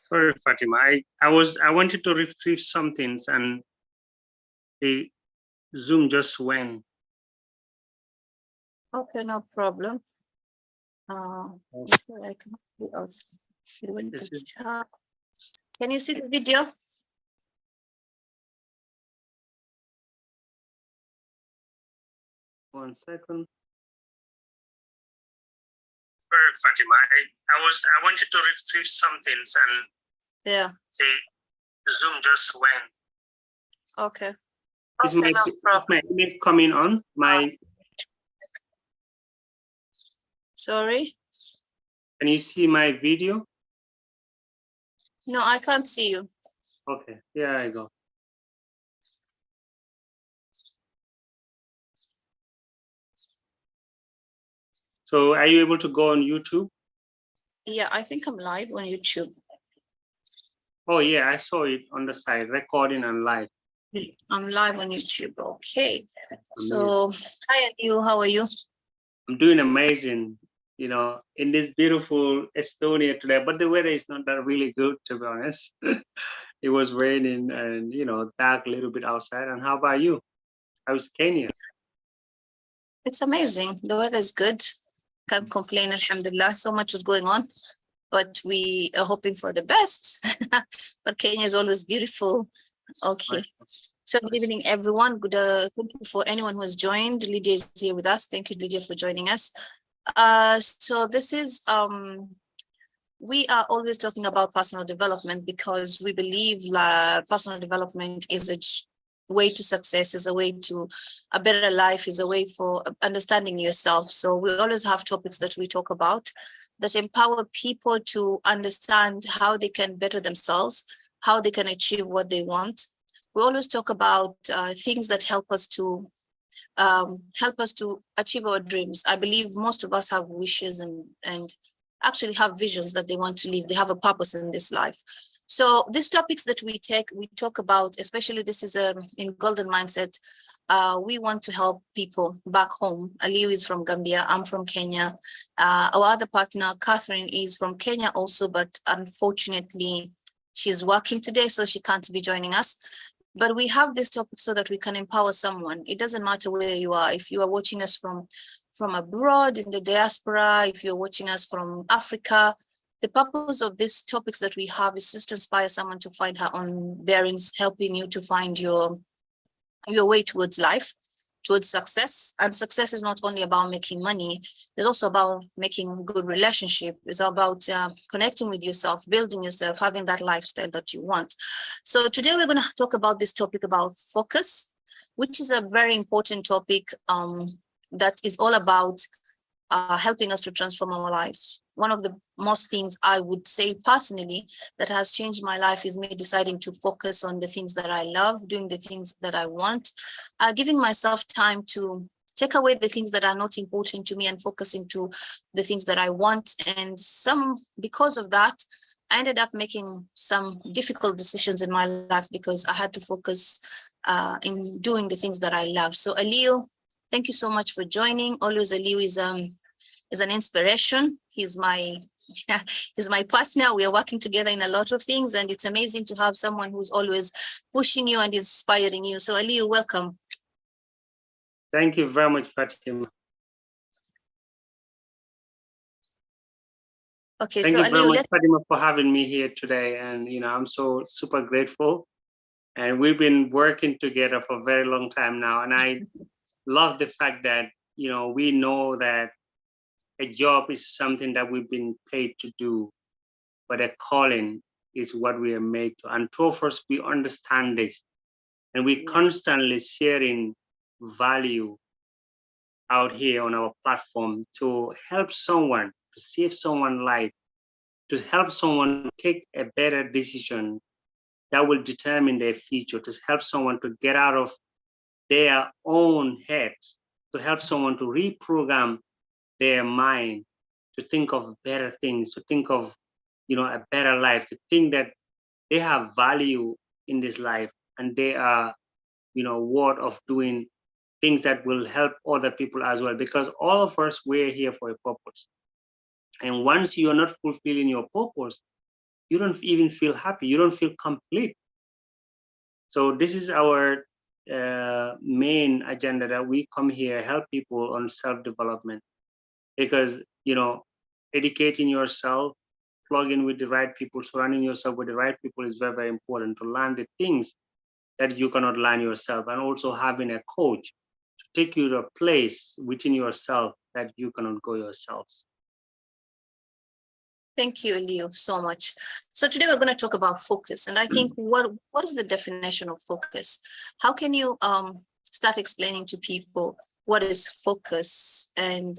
Sorry, Fatima. I wanted to retrieve some things and the Zoom just went. Okay, no problem. Okay, I can see us. Can you see the video? One second. Sorry, Fatima. I wanted to retrieve some things and yeah, the Zoom just went. Okay. Is my image coming on? Sorry? Can you see my video? No, I can't see you. Okay, here I go. So are you able to go on YouTube? Yeah, I think I'm live on YouTube. Oh yeah, I saw it on the side, recording and live. I'm live on YouTube. Okay. So hi you, how are you? I'm doing amazing, you know, in this beautiful Estonia today, but the weather is not that really good, to be honest. It was raining and, you know, dark a little bit outside. And how about you? How's Kenya? It's amazing. The weather is good. Can't complain, alhamdulillah. So much is going on, but we are hoping for the best. But Kenya is always beautiful. Okay. So good evening, everyone. Good thank you for anyone who has joined. Lydia is here with us. Thank you, Lydia, for joining us. So this is we are always talking about personal development because we believe personal development is a way to success, is a way to a better life, is a way for understanding yourself. So we always have topics that we talk about that empower people to understand how they can better themselves, how they can achieve what they want. We always talk about things that help us to achieve our dreams. I believe most of us have wishes and actually have visions that they want to live. They have a purpose in this life. So these topics that we talk about, especially this is in Golden Mindset, we want to help people back home. Aliu is from Gambia, I'm from Kenya. Our other partner, Catherine, is from Kenya also, but unfortunately, she's working today, so she can't be joining us. But we have this topic so that we can empower someone. It doesn't matter where you are. If you are watching us from abroad in the diaspora, if you're watching us from Africa, the purpose of these topics that we have is just to inspire someone to find her own bearings, helping you to find your way towards life, towards success. And success is not only about making money, it's also about making good relationship. It's about connecting with yourself, building yourself, having that lifestyle that you want. So today we're going to talk about this topic about focus, which is a very important topic that is all about helping us to transform our life. One of the most things I would say personally that has changed my life is me deciding to focus on the things that I love, doing the things that I want, giving myself time to take away the things that are not important to me and focusing to the things that I want. And because of that, I ended up making some difficult decisions in my life because I had to focus in doing the things that I love. So Aliu, thank you so much for joining. Always Aliu is an inspiration. He's my partner. We are working together in a lot of things, and it's amazing to have someone who's always pushing you and inspiring you. So Aliu, welcome. Thank you very much, Fatima. Okay, thank so you very Aliu, much, Fatima, for having me here today. And you know, I'm so super grateful. And we've been working together for a very long time now. And I love the fact that, you know, we know that a job is something that we've been paid to do, but a calling is what we are made to. And two of us, we understand this, and we constantly sharing value out here on our platform to help someone, to save someone's life, to help someone take a better decision that will determine their future, to help someone to get out of their own heads, to help someone to reprogram their mind, to think of better things, to think of, you know, a better life, to think that they have value in this life and they are, you know, worth of doing things that will help other people as well. Because all of us, we're here for a purpose. And once you're not fulfilling your purpose, you don't even feel happy, you don't feel complete. So this is our main agenda, that we come here, help people on self-development, because, educating yourself, plug in with the right people, surrounding yourself with the right people is very, very important to learn the things that you cannot learn yourself, and also having a coach to take you to a place within yourself that you cannot go yourself. Thank you, Leo, so much. So today we're going to talk about focus. And I think what is the definition of focus? How can you start explaining to people what is focus? And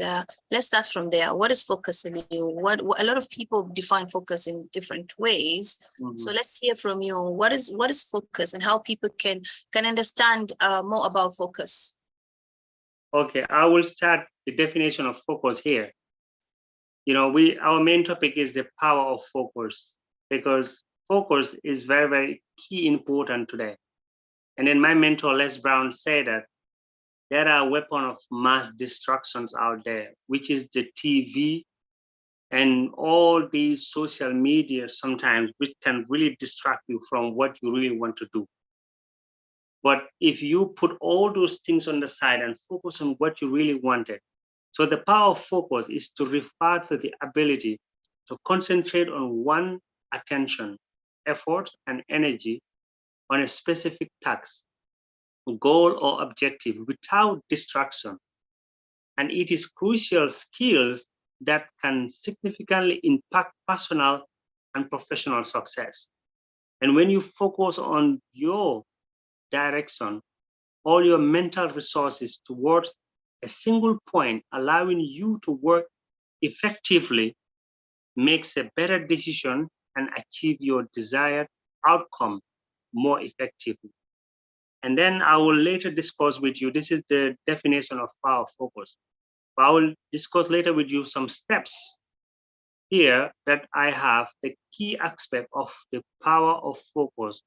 let's start from there. What is focus, Leo? What a lot of people define focus in different ways. Mm-hmm. So let's hear from you. What is focus, and how people can understand more about focus? Okay, I will start the definition of focus here. Our main topic is the power of focus, because focus is very, very key important today. And then my mentor, Les Brown, said that there are weapons of mass destructions out there, which is the TV and all these social media sometimes, which can really distract you from what you really want to do. But if you put all those things on the side and focus on what you really wanted, so the power of focus is to refer to the ability to concentrate on one attention, effort, and energy on a specific task, goal, or objective without distraction. And it is crucial skills that can significantly impact personal and professional success. And when you focus on your direction, all your mental resources towards a single point, allowing you to work effectively, makes a better decision and achieve your desired outcome more effectively. And then I will later discuss with you, this is the definition of power focus. But I will discuss later with you some steps here that I have, the key aspect of the power of focus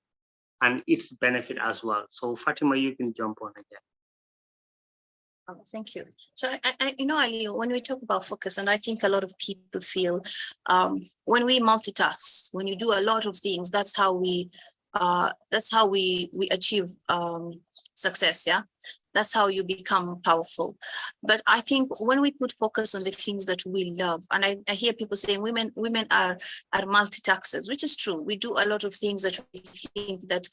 and its benefit as well. So Fatima, you can jump on again. Oh, thank you. So, Ali, when we talk about focus, and I think a lot of people feel when we multitask, when you do a lot of things, that's how we achieve success. Yeah, that's how you become powerful. But I think when we put focus on the things that we love, and I hear people saying women are multitaskers, which is true. We do a lot of things that we think that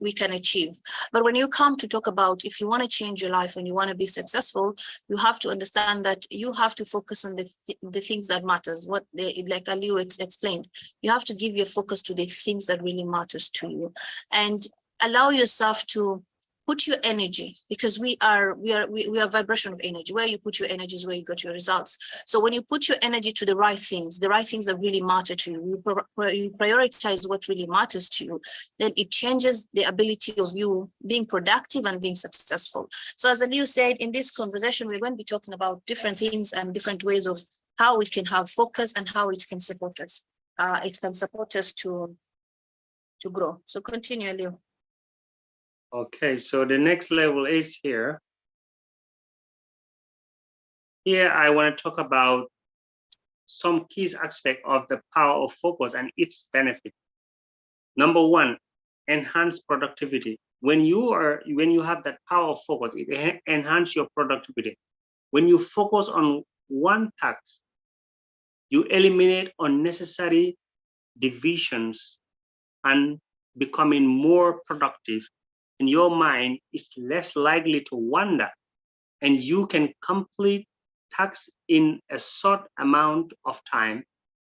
we can achieve. But when you come to talk about, if you want to change your life and you want to be successful, you have to understand that you have to focus on the things that matters. Like Aliu explained, you have to give your focus to the things that really matters to you, and allow yourself to put your energy, because we are vibration of energy. Where you put your energy is where you get your results. So when you put your energy to the right things that really matter to you, you prioritize what really matters to you, then it changes the ability of you being productive and being successful. So as Aliu said, in this conversation, we're going to be talking about different things and different ways of how we can have focus and how it can support us. It can support us to grow. So continue, Aliu. Okay, so the next level is here. Here, I want to talk about some key aspects of the power of focus and its benefit. Number one, enhance productivity. When you have that power of focus, it enhances your productivity. When you focus on one task, you eliminate unnecessary divisions and becoming more productive, and your mind is less likely to wander, and you can complete tasks in a short amount of time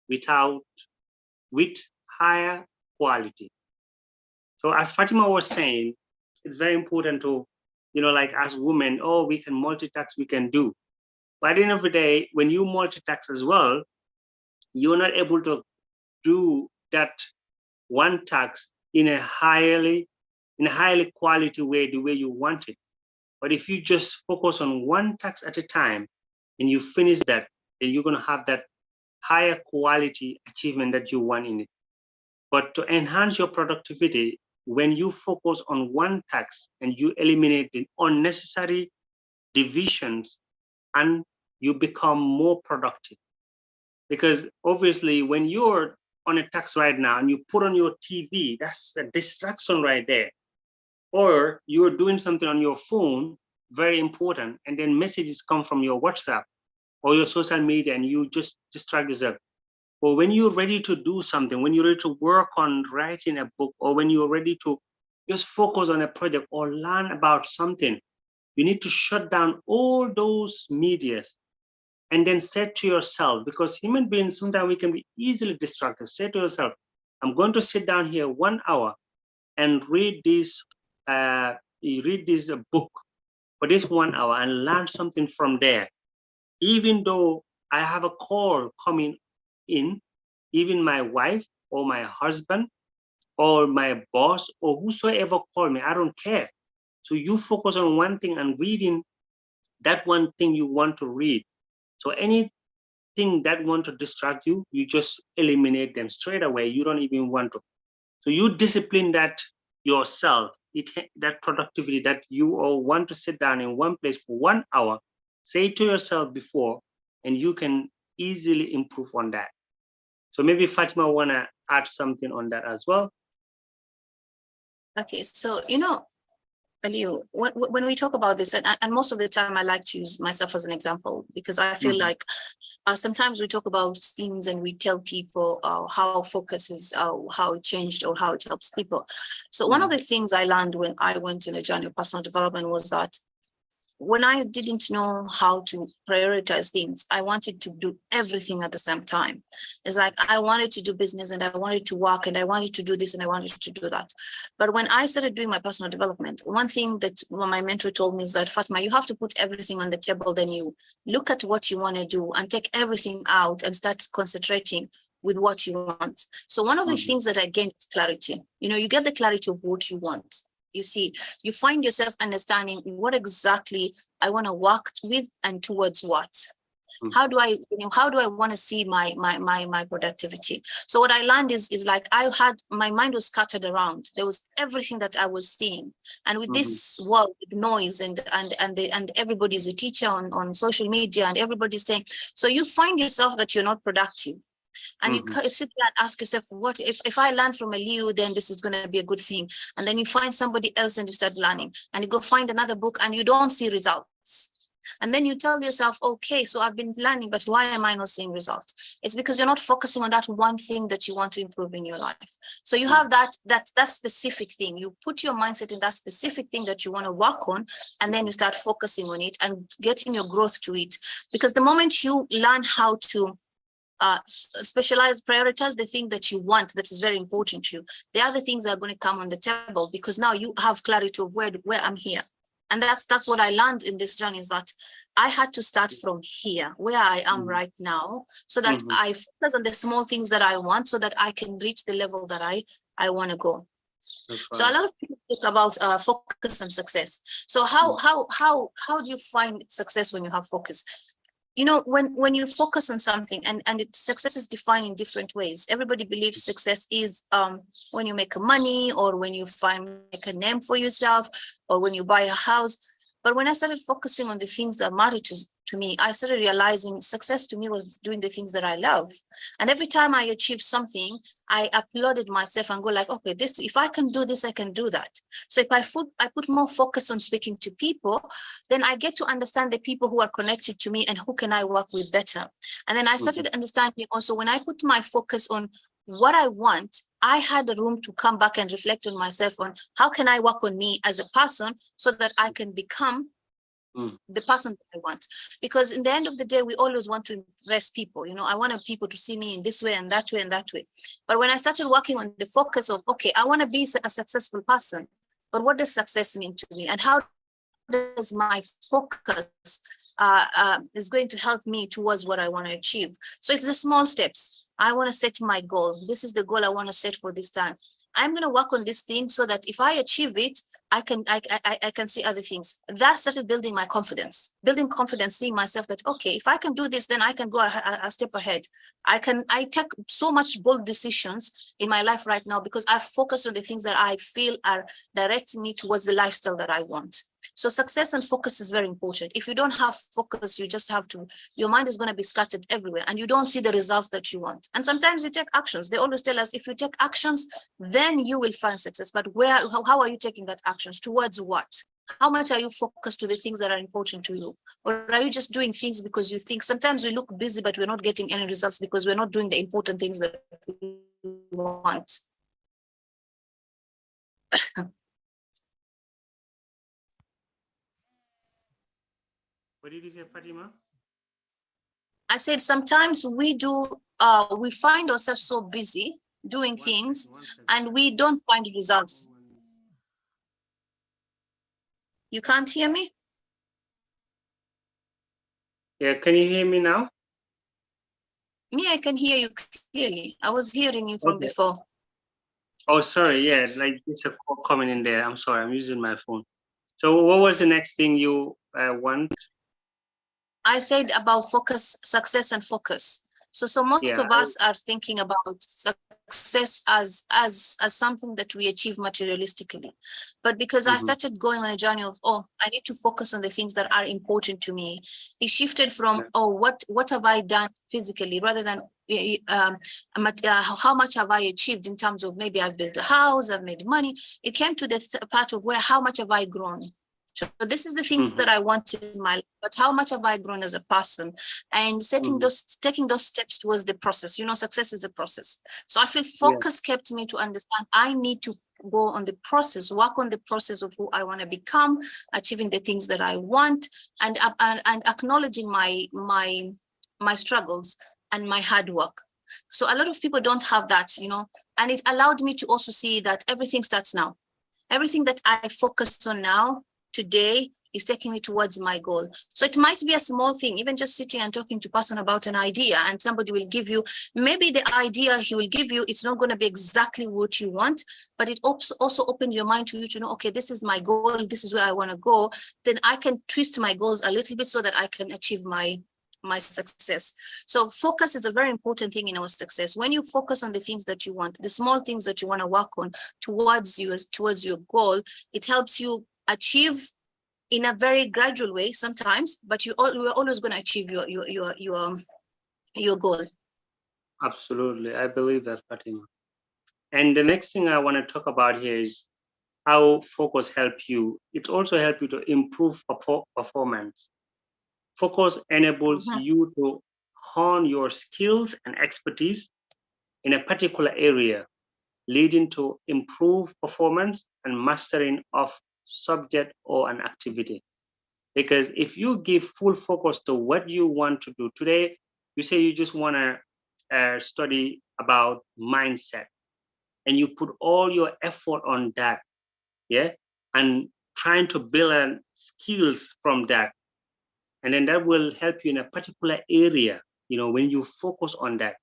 with higher quality. So as Fatima was saying, it's very important to, like as women, we can multitask, we can do. But at the end of the day, when you multitask as well, you're not able to do that one task in a highly quality way, the way you want it. But if you just focus on one task at a time and you finish that, then you're going to have that higher quality achievement that you want in it. But to enhance your productivity, when you focus on one task and you eliminate the unnecessary divisions, and you become more productive. Because obviously when you're on a task right now and you put on your TV, that's a distraction right there. Or you're doing something on your phone, very important, and then messages come from your WhatsApp or your social media and you just distract yourself. Or when you're ready to do something, when you're ready to work on writing a book, or when you're ready to just focus on a project or learn about something, you need to shut down all those medias and then say to yourself, because human beings, sometimes we can be easily distracted. Say to yourself, I'm going to sit down here 1 hour and read this book for this 1 hour and learn something from there. Even though I have a call coming in, even my wife or my husband or my boss or whosoever call me, I don't care. So you focus on one thing and reading that one thing you want to read. So anything that want to distract you, you just eliminate them straight away. You don't even want to. So you discipline that yourself, that productivity that you all want to sit down in one place for 1 hour, say to yourself before, and you can easily improve on that. So maybe Fatima wanna add something on that as well. Okay, so Aliu, when we talk about this, and most of the time I like to use myself as an example because I feel like sometimes we talk about things and we tell people how focus is, how it changed or how it helps people. So one of the things I learned when I went in a journey of personal development was that when I didn't know how to prioritize things, I wanted to do everything at the same time. It's like I wanted to do business and I wanted to work and I wanted to do this and I wanted to do that. But when I started doing my personal development, one thing that my mentor told me is that, Fatima, you have to put everything on the table, then you look at what you want to do and take everything out and start concentrating with what you want. So one of the things that I gained is clarity. You get the clarity of what you want. You see, you find yourself understanding what exactly I want to work with and towards what. How do I want to see my productivity? So what I learned is like my mind was scattered around. There was everything that I was seeing, and with this world, with noise and everybody's a teacher on social media and everybody's saying, so you find yourself that you're not productive. And you sit there and ask yourself, what if I learn from Aliu, then this is going to be a good thing. And then you find somebody else and you start learning, and you go find another book and you don't see results. And then you tell yourself, okay, so I've been learning, but why am I not seeing results? It's because you're not focusing on that one thing that you want to improve in your life. So you have that specific thing. You put your mindset in that specific thing that you want to work on, and then you start focusing on it and getting your growth to it. Because the moment you learn how to specialize, prioritize the thing that you want, that is very important to you, the other things are going to come on the table, because now you have clarity of where I'm here. And that's what I learned in this journey, is that I had to start from here, where I am right now, so that I focus on the small things that I want, so that I can reach the level that I want to go. So a lot of people talk about focus and success. So how do you find success when you have focus? When you focus on something, and success is defined in different ways. Everybody believes success is when you make money, or when you make a name for yourself, or when you buy a house. But when I started focusing on the things that matter to me, I started realizing success to me was doing the things that I love. And every time I achieved something, I applauded myself and go like, okay, if I can do this, I can do that. So if I put more focus on speaking to people, then I get to understand the people who are connected to me and who can I work with better. And then I started understanding also, when I put my focus on what I want, I had a room to come back and reflect on myself on how can I work on me as a person, so that I can become the person that I want. Because in the end of the day, we always want to impress people. I wanted people to see me in this way and that way and that way. But when I started working on the focus of, okay, I want to be a successful person, but what does success mean to me? And how does my focus is going to help me towards what I want to achieve? So it's the small steps. I want to set my goal. This is the goal I want to set for this time. I'm going to work on this thing so that if I achieve it, I can see other things. That started building my confidence, seeing myself that, okay, if I can do this, then I can go a step ahead. I take so much bold decisions in my life right now, because I've focused on the things that I feel are directing me towards the lifestyle that I want. So success and focus is very important. If you don't have focus, you just have to, your mind is going to be scattered everywhere and you don't see the results that you want. And sometimes you take actions. They always tell us, if you take actions, then you will find success. But how are you taking that actions? Towards what? How much are you focused to the things that are important to you? Or are you just doing things because you think? Sometimes we look busy, but we're not getting any results because we're not doing the important things that we want. What did you say, Fatima? I said sometimes we find ourselves so busy doing things and we don't find results. You can't hear me? Yeah, can you hear me now? Me, I can hear you clearly. I was hearing you from before. Oh, sorry. Yeah, like it's a call coming in there. I'm sorry. I'm using my phone. So what was the next thing you want? I said about focus, success and focus. So most of us are thinking about success as something that we achieve materialistically. But because I started going on a journey of, I need to focus on the things that are important to me. It shifted from, what have I done physically, rather than how much have I achieved in terms of, maybe I've built a house, I've made money. It came to the part of how much have I grown? So this is the things that I want in my life, but how much have I grown as a person? And taking those steps towards the process. Success is a process. So I feel focus kept me to understand I need to go on the process, work on the process of who I want to become, achieving the things that I want, and acknowledging my struggles and my hard work. So a lot of people don't have that, and it allowed me to also see that everything starts now. Everything that I focus on now, today, is taking me towards my goal. So it might be a small thing, even just sitting and talking to a person about an idea, and somebody will give you, maybe the idea he will give you, it's not going to be exactly what you want, but it also opens your mind to you to know, okay, this is my goal, this is where I want to go. Then I can twist my goals a little bit so that I can achieve my success. So focus is a very important thing in our success. When you focus on the things that you want, the small things that you want to work on towards your goal, it helps you achieve in a very gradual way sometimes, but you're always going to achieve your goal. Absolutely. I believe that, Fatima. And the next thing I want to talk about here is how focus helps you. It also helps you to improve performance. Focus enables you to hone your skills and expertise in a particular area, leading to improved performance and mastering of subject or an activity. Because if you give full focus to what you want to do today, you say you just want to study about mindset, and you put all your effort on that, and trying to build skills from that, and then that will help you in a particular area, when you focus on that,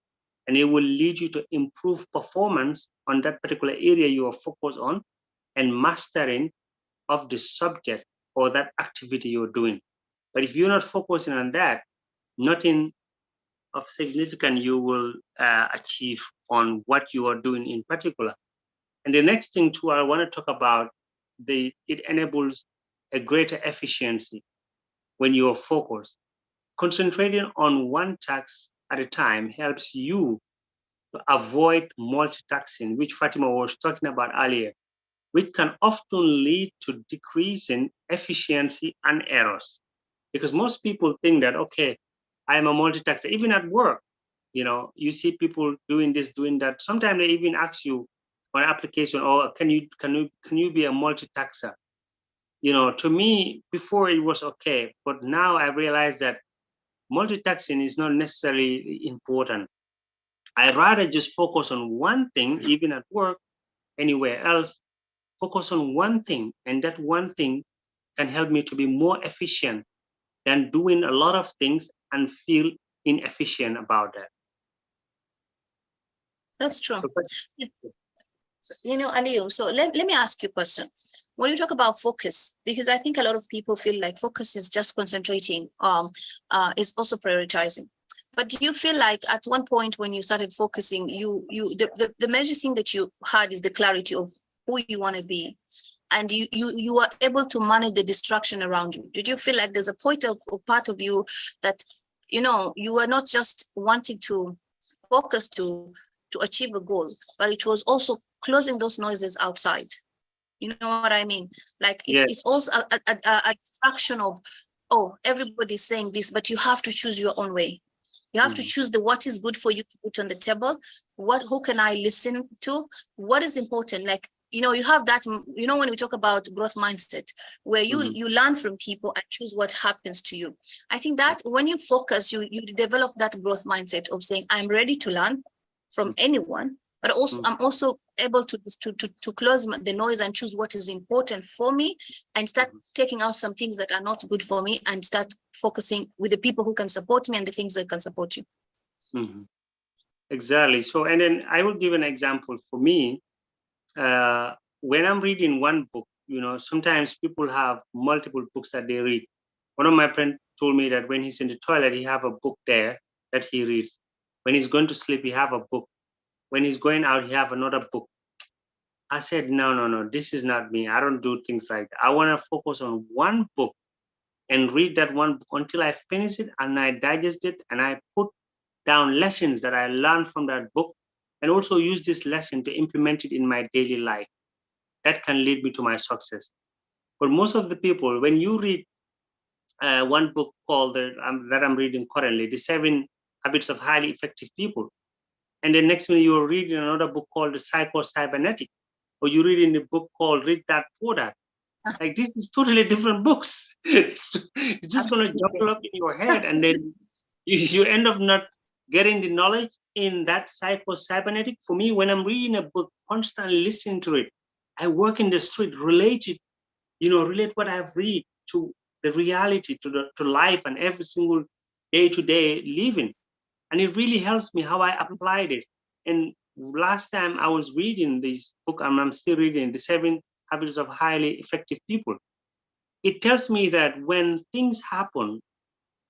and it will lead you to improve performance on that particular area you are focused on, and mastering of the subject or that activity you're doing. But if you're not focusing on that, nothing of significance you will achieve on what you are doing in particular. And the next thing too, I want to talk about, it enables a greater efficiency when you're focused. Concentrating on one task at a time helps you to avoid multitasking, which Fatima was talking about earlier, which can often lead to decreasing efficiency and errors. Because most people think that, okay, I'm a multitasker, even at work. You see people doing this, doing that. Sometimes they even ask you on application, can you be a multitasker? To me, before it was okay, but now I realize that multitasking is not necessarily important. I'd rather just focus on one thing, even at work, anywhere else, focus on one thing, and that one thing can help me to be more efficient than doing a lot of things and feel inefficient about that. That's true. Aliyu, so let me ask you a question. When you talk about focus, because I think a lot of people feel like focus is just concentrating, is also prioritizing. But do you feel like at one point when you started focusing, the major thing that you had is the clarity of who you want to be and you are able to manage the distraction around you? Did you feel like there's a point of or part of you that, you are not just wanting to focus to achieve a goal, but it was also closing those noises outside? You know what I mean? Like Yes. it's also a distraction of, oh, everybody's saying this, but you have to choose your own way. You have to choose what is good for you to put on the table. Who can I listen to? What is important? Like, you have that, when we talk about growth mindset, where you learn from people and choose what happens to you. I think that when you focus, you develop that growth mindset of saying, I'm ready to learn from anyone, but also I'm also able to close the noise and choose what is important for me, and start taking out some things that are not good for me, and start focusing with the people who can support me and the things that can support you. Exactly. So, and then I will give an example for me. When I'm reading one book, sometimes people have multiple books that they read. One of my friends told me that when he's in the toilet, he have a book there that he reads. When he's going to sleep, he have a book. When he's going out, he have another book. I said, no, this is not me. I don't do things like that. I want to focus on one book and read that one book until I finish it and I digest it, and I put down lessons that I learned from that book, and also use this lesson to implement it in my daily life. That can lead me to my success. But most of the people, when you read one book called that I'm reading currently, The 7 Habits of Highly Effective People, and then next minute you're reading another book called The Psycho-Cybernetic, or you read in the book called Read That For That. Like, this is totally different books. It's just going to jumble up in your head, and then you end up not getting the knowledge in that psycho-cybernetic. For me, when I'm reading a book, constantly listening to it, I work in the street, relate what I've read to the reality, to life and every single day-to-day living. And it really helps me how I apply this. And last time I was reading this book, and I'm still reading The 7 Habits of Highly Effective People. It tells me that when things happen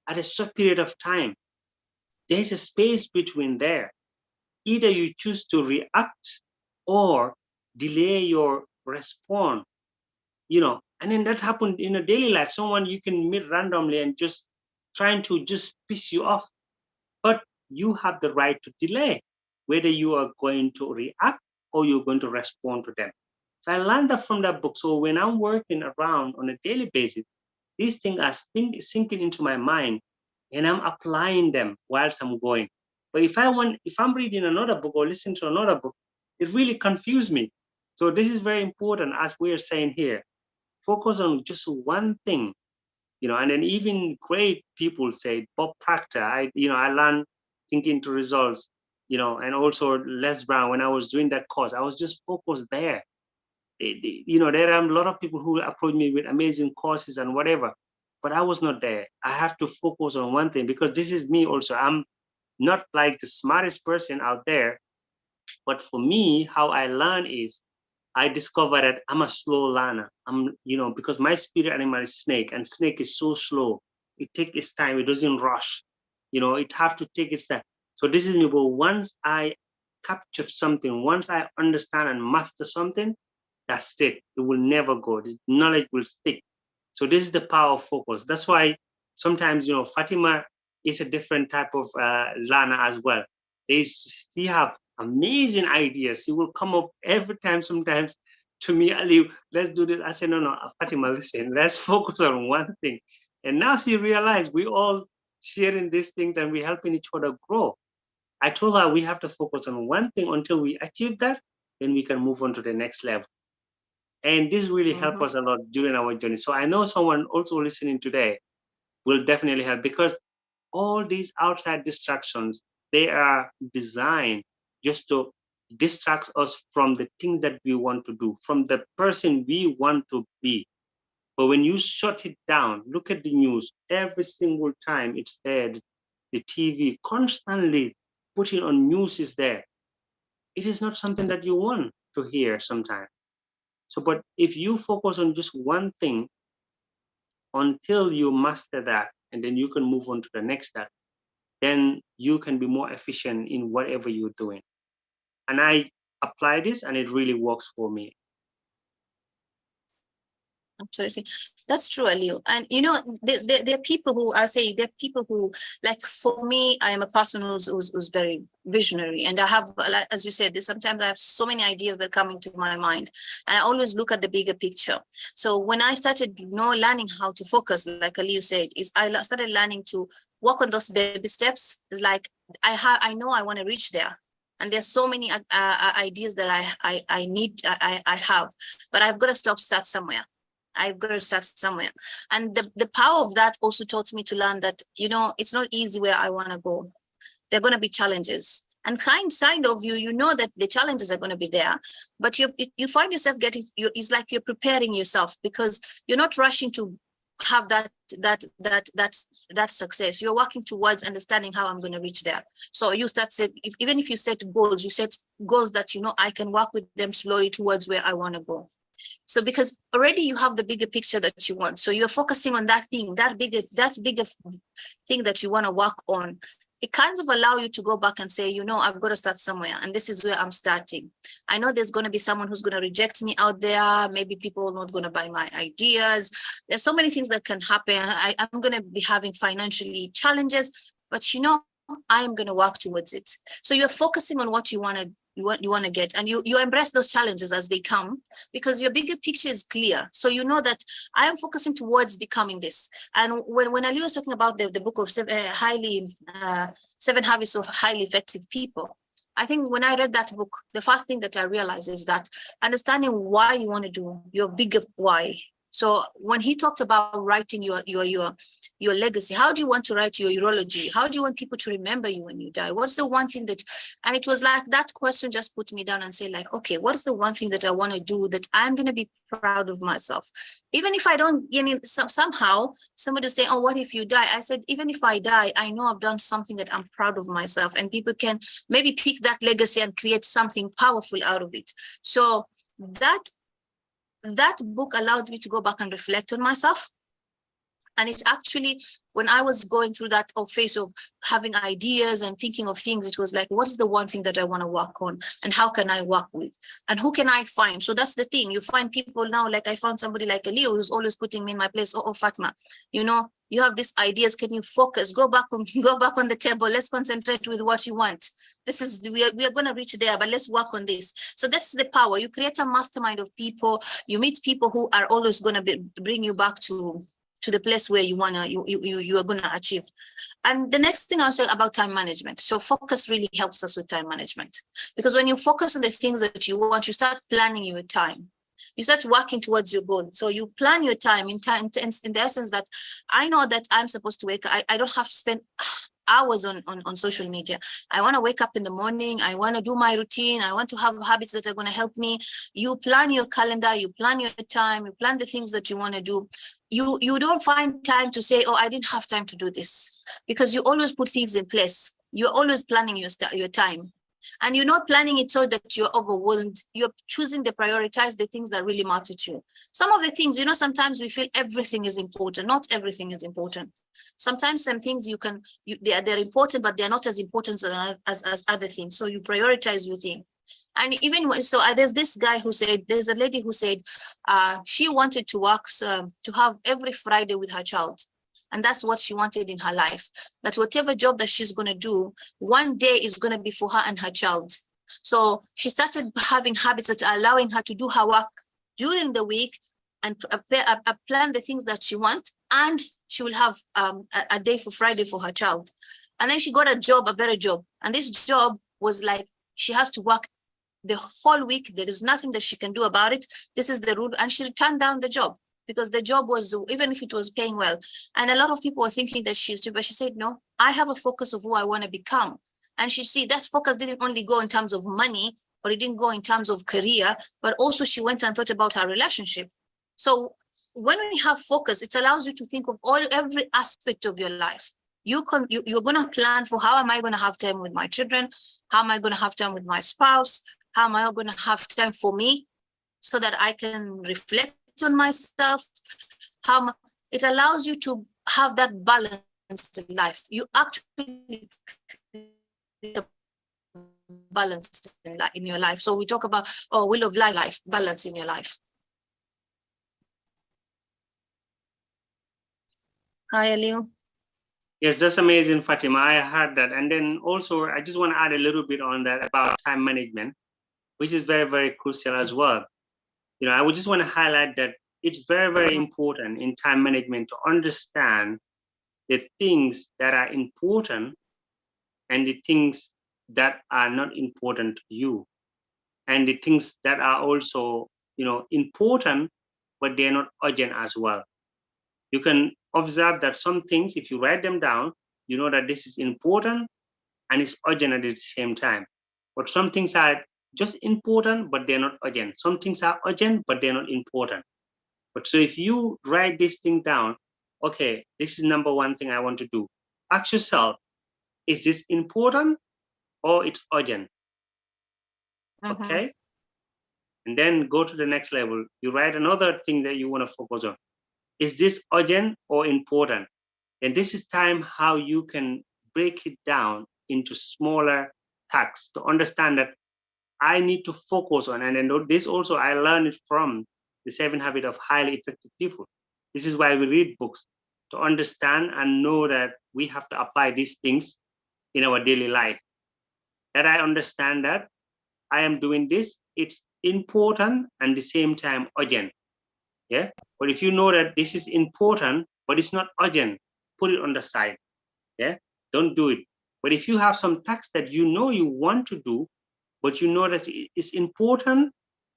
at a short period of time, there's a space between there. Either you choose to react or delay your response, and then that happened in a daily life. Someone you can meet randomly and just trying to just piss you off. But you have the right to delay whether you are going to react or you're going to respond to them. So I learned that from that book. So when I'm working around on a daily basis, these things are sinking into my mind, and I'm applying them whilst I'm going. But if I'm reading another book or listening to another book, it really confused me. So this is very important, as we are saying here. Focus on just one thing, and then even great people say, Bob Proctor, I learned thinking to results, and also Les Brown. When I was doing that course, I was just focused there. There are a lot of people who approach me with amazing courses and whatever, but I was not there. I have to focus on one thing, because this is me also. I'm not like the smartest person out there, but for me, how I learn is I discovered that I'm a slow learner. Because my spirit animal is snake, and snake is so slow. It takes its time. It doesn't rush. It have to take its time. So this is me. But once I capture something, once I understand and master something, that's it. It will never go. The knowledge will stick. So this is the power of focus. That's why sometimes, Fatima is a different type of learner as well. She have amazing ideas. She will come up every time, sometimes to me, Ali, let's do this. I say, no, Fatima, listen, let's focus on one thing. And now she realized we all sharing these things and we're helping each other grow. I told her we have to focus on one thing until we achieve that, then we can move on to the next level. And this really helped us a lot during our journey. So I know someone also listening today will definitely help, because all these outside distractions, they are designed just to distract us from the things that we want to do, from the person we want to be. But when you shut it down, look at the news, every single time it's there, the TV constantly putting on news is there. It is not something that you want to hear sometimes. So, but if you focus on just one thing until you master that, and then you can move on to the next step, then you can be more efficient in whatever you're doing. And I apply this, and it really works for me. Absolutely. That's true, Aliu. And you know, there are people who are saying, there are people who, like for me, I am a person who's very visionary. And I have, like, as you said, sometimes I have so many ideas that come into my mind. And I always look at the bigger picture. So when I started, learning how to focus, like Aliu said, is I started learning to work on those baby steps. It's like, I know I want to reach there. And there's so many ideas that I have, but I've got to start somewhere. I've got to start somewhere. And the power of that also taught me to learn that, it's not easy where I want to go. There are going to be challenges. And kind of you know that the challenges are going to be there, but you find yourself it's like you're preparing yourself, because you're not rushing to have that success. You're working towards understanding how I'm going to reach there. So you even if you set goals, you set goals that, I can work with them slowly towards where I want to go. So because already you have the bigger picture that you want, so you're focusing on that thing, that bigger thing that you want to work on. It kind of allow you to go back and say, I've got to start somewhere, and this is where I'm starting. I know there's going to be someone who's going to reject me out there. Maybe people are not going to buy my ideas. There's so many things that can happen. I'm going to be having financially challenges, but I am going to work towards it. So you're focusing on what you want to get, and you embrace those challenges as they come, because your bigger picture is clear. So you know that I am focusing towards becoming this. And when Ali was talking about the book of Seven Habits of Highly Effective People, I think when I read that book, the first thing that I realized is that understanding why you want to do your bigger why. So when he talked about writing your legacy, how do you want to write your urology? How do you want people to remember you when you die? What's the one thing and it was like that question just put me down and say, like, okay, what's the one thing that I want to do that I'm going to be proud of myself? Even if I don't, somehow somebody say, oh, what if you die? I said, even if I die, I know I've done something that I'm proud of myself, and people can maybe pick that legacy and create something powerful out of it. So that book allowed me to go back and reflect on myself. And it actually, when I was going through that phase of having ideas and thinking of things, it was like, what is the one thing that I want to work on? And how can I work with? And who can I find? So that's the thing. You find people now, like I found somebody like Leo who's always putting me in my place. Oh, Fatima, you have these ideas. Can you focus? Go back on the table. Let's concentrate with what you want. We are going to reach there, but let's work on this. So that's the power. You create a mastermind of people. You meet people who are always going to bring you back to the place where you are going to achieve. And the next thing I'll say about time management. So focus really helps us with time management, because when you focus on the things that you want, you start planning your time. You start working towards your goal. So you plan your time in the essence that I know that I'm supposed to wake up. I don't have to spend hours on social media. I want to wake up in the morning. I want to do my routine. I want to have habits that are going to help me. You plan your calendar, you plan your time, you plan the things that you want to do. You don't find time to say, oh, I didn't have time to do this, because you always put things in place. You're always planning your time. And you're not planning it so that you're overwhelmed. You're choosing to prioritize the things that really matter to you. Some of the things, sometimes we feel everything is important. Not everything is important. Sometimes some things they're important, but they're not as important as other things. So you prioritize your thing. And even there's this guy there's a lady who said she wanted to work, to have every Friday with her child. And that's what she wanted in her life, that whatever job that she's going to do, one day is going to be for her and her child. So she started having habits that are allowing her to do her work during the week and plan the things that she wants. And she will have a day for Friday for her child. And then she got a better job. And this job was like, she has to work the whole week. There is nothing that she can do about it. This is the rule. And she turned down the job, because the job was, even if it was paying well. And a lot of people were thinking that she's stupid, but she said, no, I have a focus of who I want to become. And that focus didn't only go in terms of money, or it didn't go in terms of career, but also she went and thought about her relationship. So when we have focus, it allows you to think of every aspect of your life. You're going to plan for, how am I going to have time with my children? How am I going to have time with my spouse? How am I going to have time for me, so that I can reflect on myself? It allows you to have that balance in life. You actually balance in your life. So we talk about wheel of life, balance in your life. Hi, Aliu. Yes, that's amazing, Fatima. I heard that. And then also, I just want to add a little bit on that about time management, which is very, very crucial as well. I would just want to highlight that it's very, very important in time management to understand the things that are important and the things that are not important to you, and the things that are also, important, but they're not urgent as well. You can observe that some things, if you write them down, you know that this is important and it's urgent at the same time. But some things are just important, but they're not urgent. Some things are urgent, but they're not important. But so if you write this thing down, okay, this is number one thing I want to do. Ask yourself, is this important or it's urgent? Okay. And then go to the next level. You write another thing that you want to focus on. Is this urgent or important? And this is time how you can break it down into smaller tasks to understand that I need to focus on. And then this also, I learned it from the 7 Habits of Highly Effective People. This is why we read books, to understand and know that we have to apply these things in our daily life. That I understand that I am doing this, it's important and the same time urgent. Yeah. But if you know that this is important, but it's not urgent, put it on the side. Yeah. Don't do it. But if you have some tasks that you know you want to do, but you know that it's important,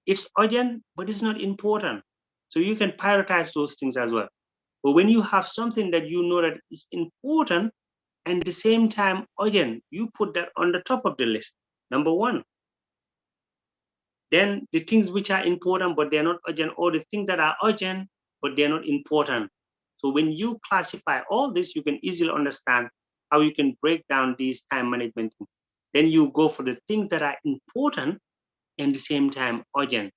it's urgent, but it's not important. So you can prioritize those things as well. But when you have something that you know that is important and at the same time urgent, you put that on the top of the list, number one. Then the things which are important but they're not urgent, or the things that are urgent but they're not important. So when you classify all this, you can easily understand how you can break down these time management. Then you go for the things that are important and the same time urgent.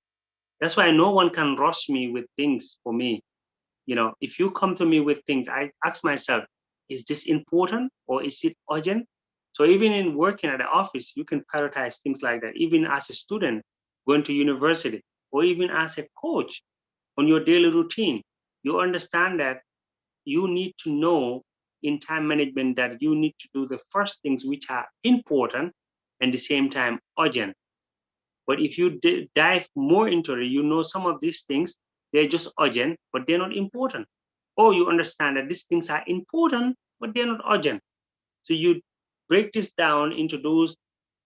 That's why no one can rush me with things for me. If you come to me with things, I ask myself, is this important or is it urgent? So even in working at the office, you can prioritize things like that. Even as a student going to university, or even as a coach on your daily routine, you understand that you need to know in time management that you need to do the first things which are important and the same time urgent. But if you dive more into it, you know some of these things, they're just urgent, but they're not important. Or you understand that these things are important, but they're not urgent. So you break this down into those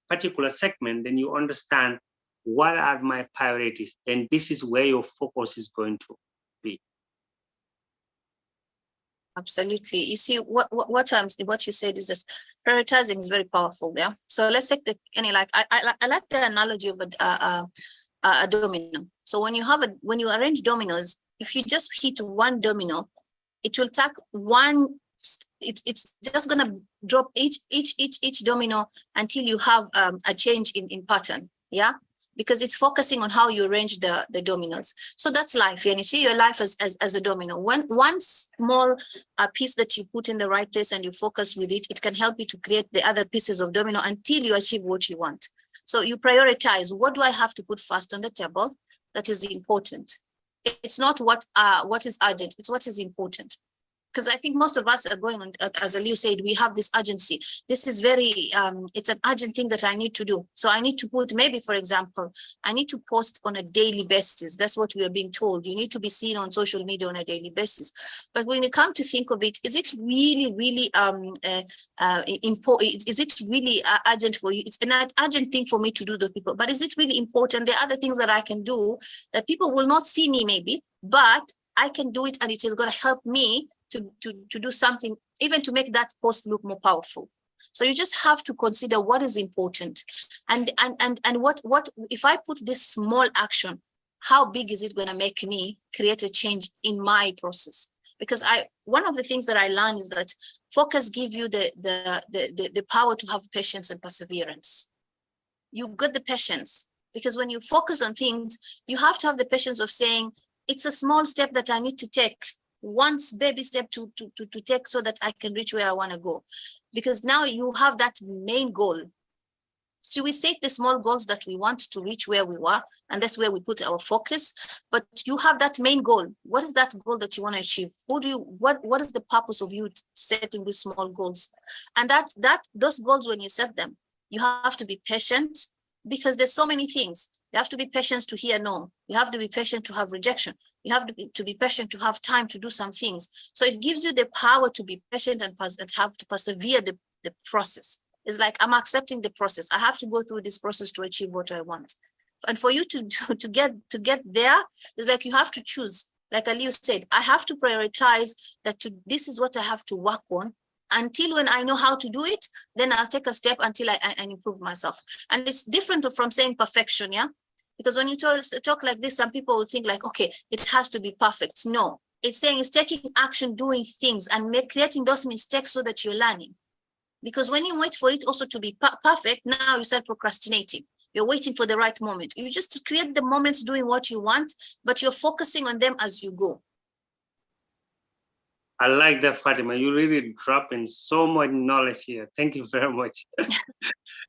particular segments, then you understand what are my priorities. Then this is where your focus is going to be. Absolutely. You see, what you said is just prioritizing is very powerful. Yeah. So let's take I like the analogy of a domino. So when you arrange dominoes, if you just hit one domino, it will take one. It's just gonna drop each domino until you have a change in pattern. Yeah. Because it's focusing on how you arrange the dominoes. So that's life. And you see your life as a domino. One small piece that you put in the right place and you focus with it, it can help you to create the other pieces of domino until you achieve what you want. So you prioritize, what do I have to put first on the table that is important? It's not what is urgent, it's what is important. Because I think most of us are going on, as Aliu said, we have this urgency. This is very, it's an urgent thing that I need to do. So I need to put, maybe, for example, I need to post on a daily basis. That's what we are being told. You need to be seen on social media on a daily basis. But when you come to think of it, is it really, really important? Is it really urgent for you? It's an urgent thing for me to do, the people, but is it really important? There are other things that I can do that people will not see me maybe, but I can do it and it is going to help me to do something, even to make that post look more powerful. So you just have to consider what is important, and what if I put this small action, how big is it going to make me create a change in my process? Because one of the things that I learned is that focus gives you the power to have patience and perseverance. You get the patience because when you focus on things, you have to have the patience of saying, it's a small step that I need to take, one baby step to take so that I can reach where I want to go. Because now you have that main goal. So we set the small goals that we want to reach where we were, and that's where we put our focus. But you have that main goal. What is that goal that you want to achieve? What is the purpose of you setting these small goals? And those goals, when you set them, you have to be patient, because there's so many things. You have to be patient to hear no. You have to be patient to have rejection. You have to be patient to have time to do some things. So it gives you the power to be patient and have to persevere the process. It's like, I'm accepting the process. I have to go through this process to achieve what I want. And for you to get there, it's like you have to choose. Like Aliu said, I have to prioritize that this is what I have to work on, until when I know how to do it, then I'll take a step until I improve myself. And it's different from saying perfection, yeah? Because when you talk like this, some people will think like, okay, it has to be perfect. No, it's saying it's taking action, doing things, and creating those mistakes so that you're learning. Because when you wait for it also to be perfect, now you start procrastinating. You're waiting for the right moment. You just create the moments doing what you want, but you're focusing on them as you go. I like that, Fatima. You really drop in so much knowledge here. Thank you very much.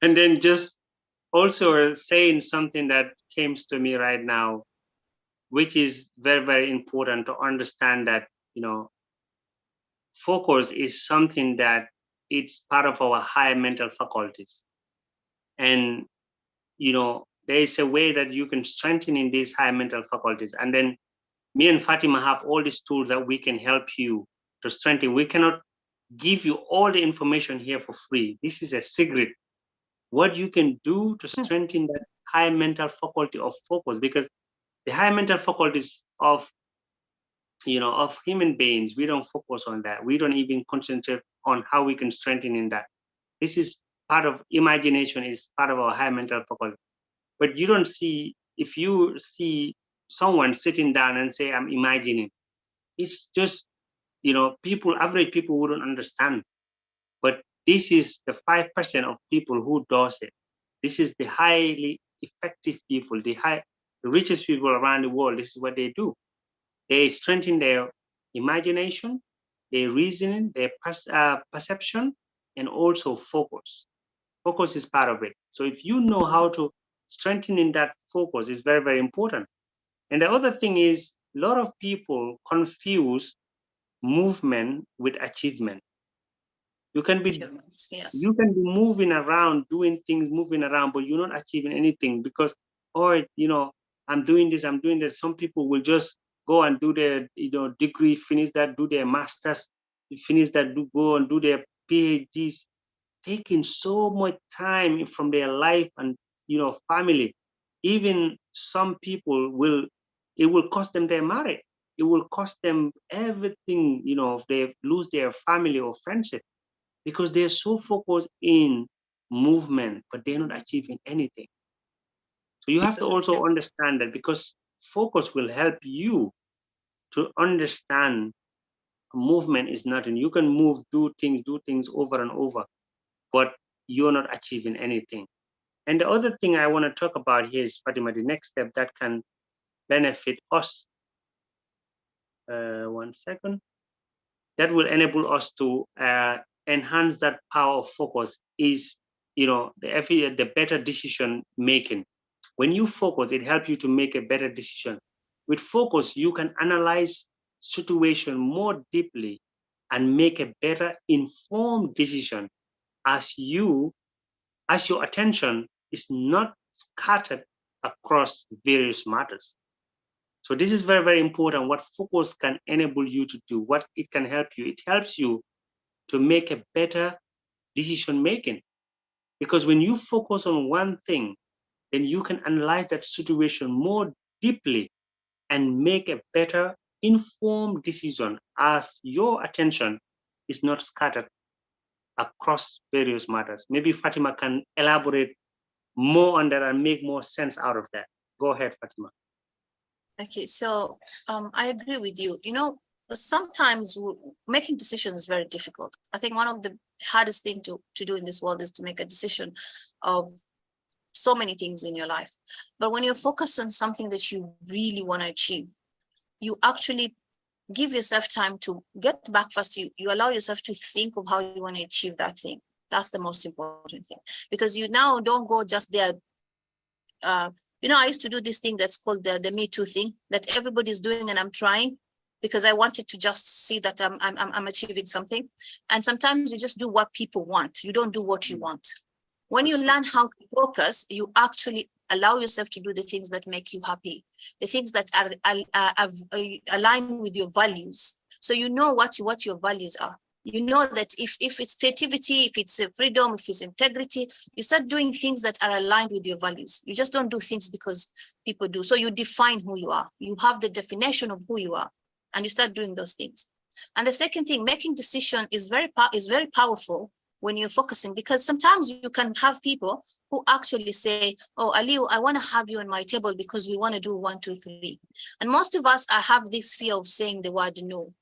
And then just also saying something that came to me right now, which is very, very important to understand that, focus is something that it's part of our higher mental faculties. And, there is a way that you can strengthen in these higher mental faculties. And then me and Fatima have all these tools that we can help you to strengthen. We cannot give you all the information here for free. This is a secret. What you can do to strengthen that high mental faculty of focus, because the high mental faculties of human beings, we don't focus on that. We don't even concentrate on how we can strengthen in that. This is part of imagination, is part of our high mental faculty. But you don't see, if you see someone sitting down and say, I'm imagining, it's just, average people wouldn't understand. But this is the 5% of people who does it. This is the highly effective people, the richest people around the world. This is what they do. They strengthen their imagination, their reasoning, their perception, and also focus. Focus is part of it. So if you know how to strengthen in that focus, is very, very important. And the other thing is, a lot of people confuse movement with achievement. You can be moving around, doing things, moving around, but you're not achieving anything because, I'm doing this, I'm doing that. Some people will just go and do their, degree, finish that, do their masters, finish that, go and do their PhDs, taking so much time from their life and, family. Even some people it will cost them their marriage. It will cost them everything, if they lose their family or friendship, because they're so focused in movement, but they're not achieving anything. So you have to also understand that, because focus will help you to understand movement is nothing. You can do things over and over, but you're not achieving anything. And the other thing I want to talk about here is, Fatima, the next step that can benefit us. 1 second. That will enable us to enhance that power of focus is, the better decision making. When you focus, it helps you to make a better decision. With focus, you can analyze situation more deeply and make a better informed decision, as your attention is not scattered across various matters. So this is very, very important. What focus can enable you to do, what it can help you. It helps you to make a better decision making. Because when you focus on one thing, then you can analyze that situation more deeply and make a better informed decision, as your attention is not scattered across various matters. Maybe Fatima can elaborate more on that and make more sense out of that. Go ahead, Fatima. Okay, so I agree with you. Sometimes making decisions is very difficult. I think one of the hardest thing to do in this world is to make a decision of so many things in your life. But when you're focused on something that you really want to achieve, you actually give yourself time to get back first. You allow yourself to think of how you want to achieve that thing. That's the most important thing, because you now don't go just there. I used to do this thing that's called the Me Too thing, that everybody's doing and I'm trying, because I wanted to just see that I'm achieving something. And sometimes you just do what people want. You don't do what you want. When you learn how to focus, you actually allow yourself to do the things that make you happy, the things that are aligned with your values. So you know what your values are. You know that if it's creativity, if it's freedom, if it's integrity, you start doing things that are aligned with your values. You just don't do things because people do. So you define who you are. You have the definition of who you are, and you start doing those things. And the second thing, making decision is very powerful when you're focusing, because sometimes you can have people who actually say, oh, Aliu, I want to have you on my table because we want to do 1, 2, 3. And most of us have this fear of saying the word no.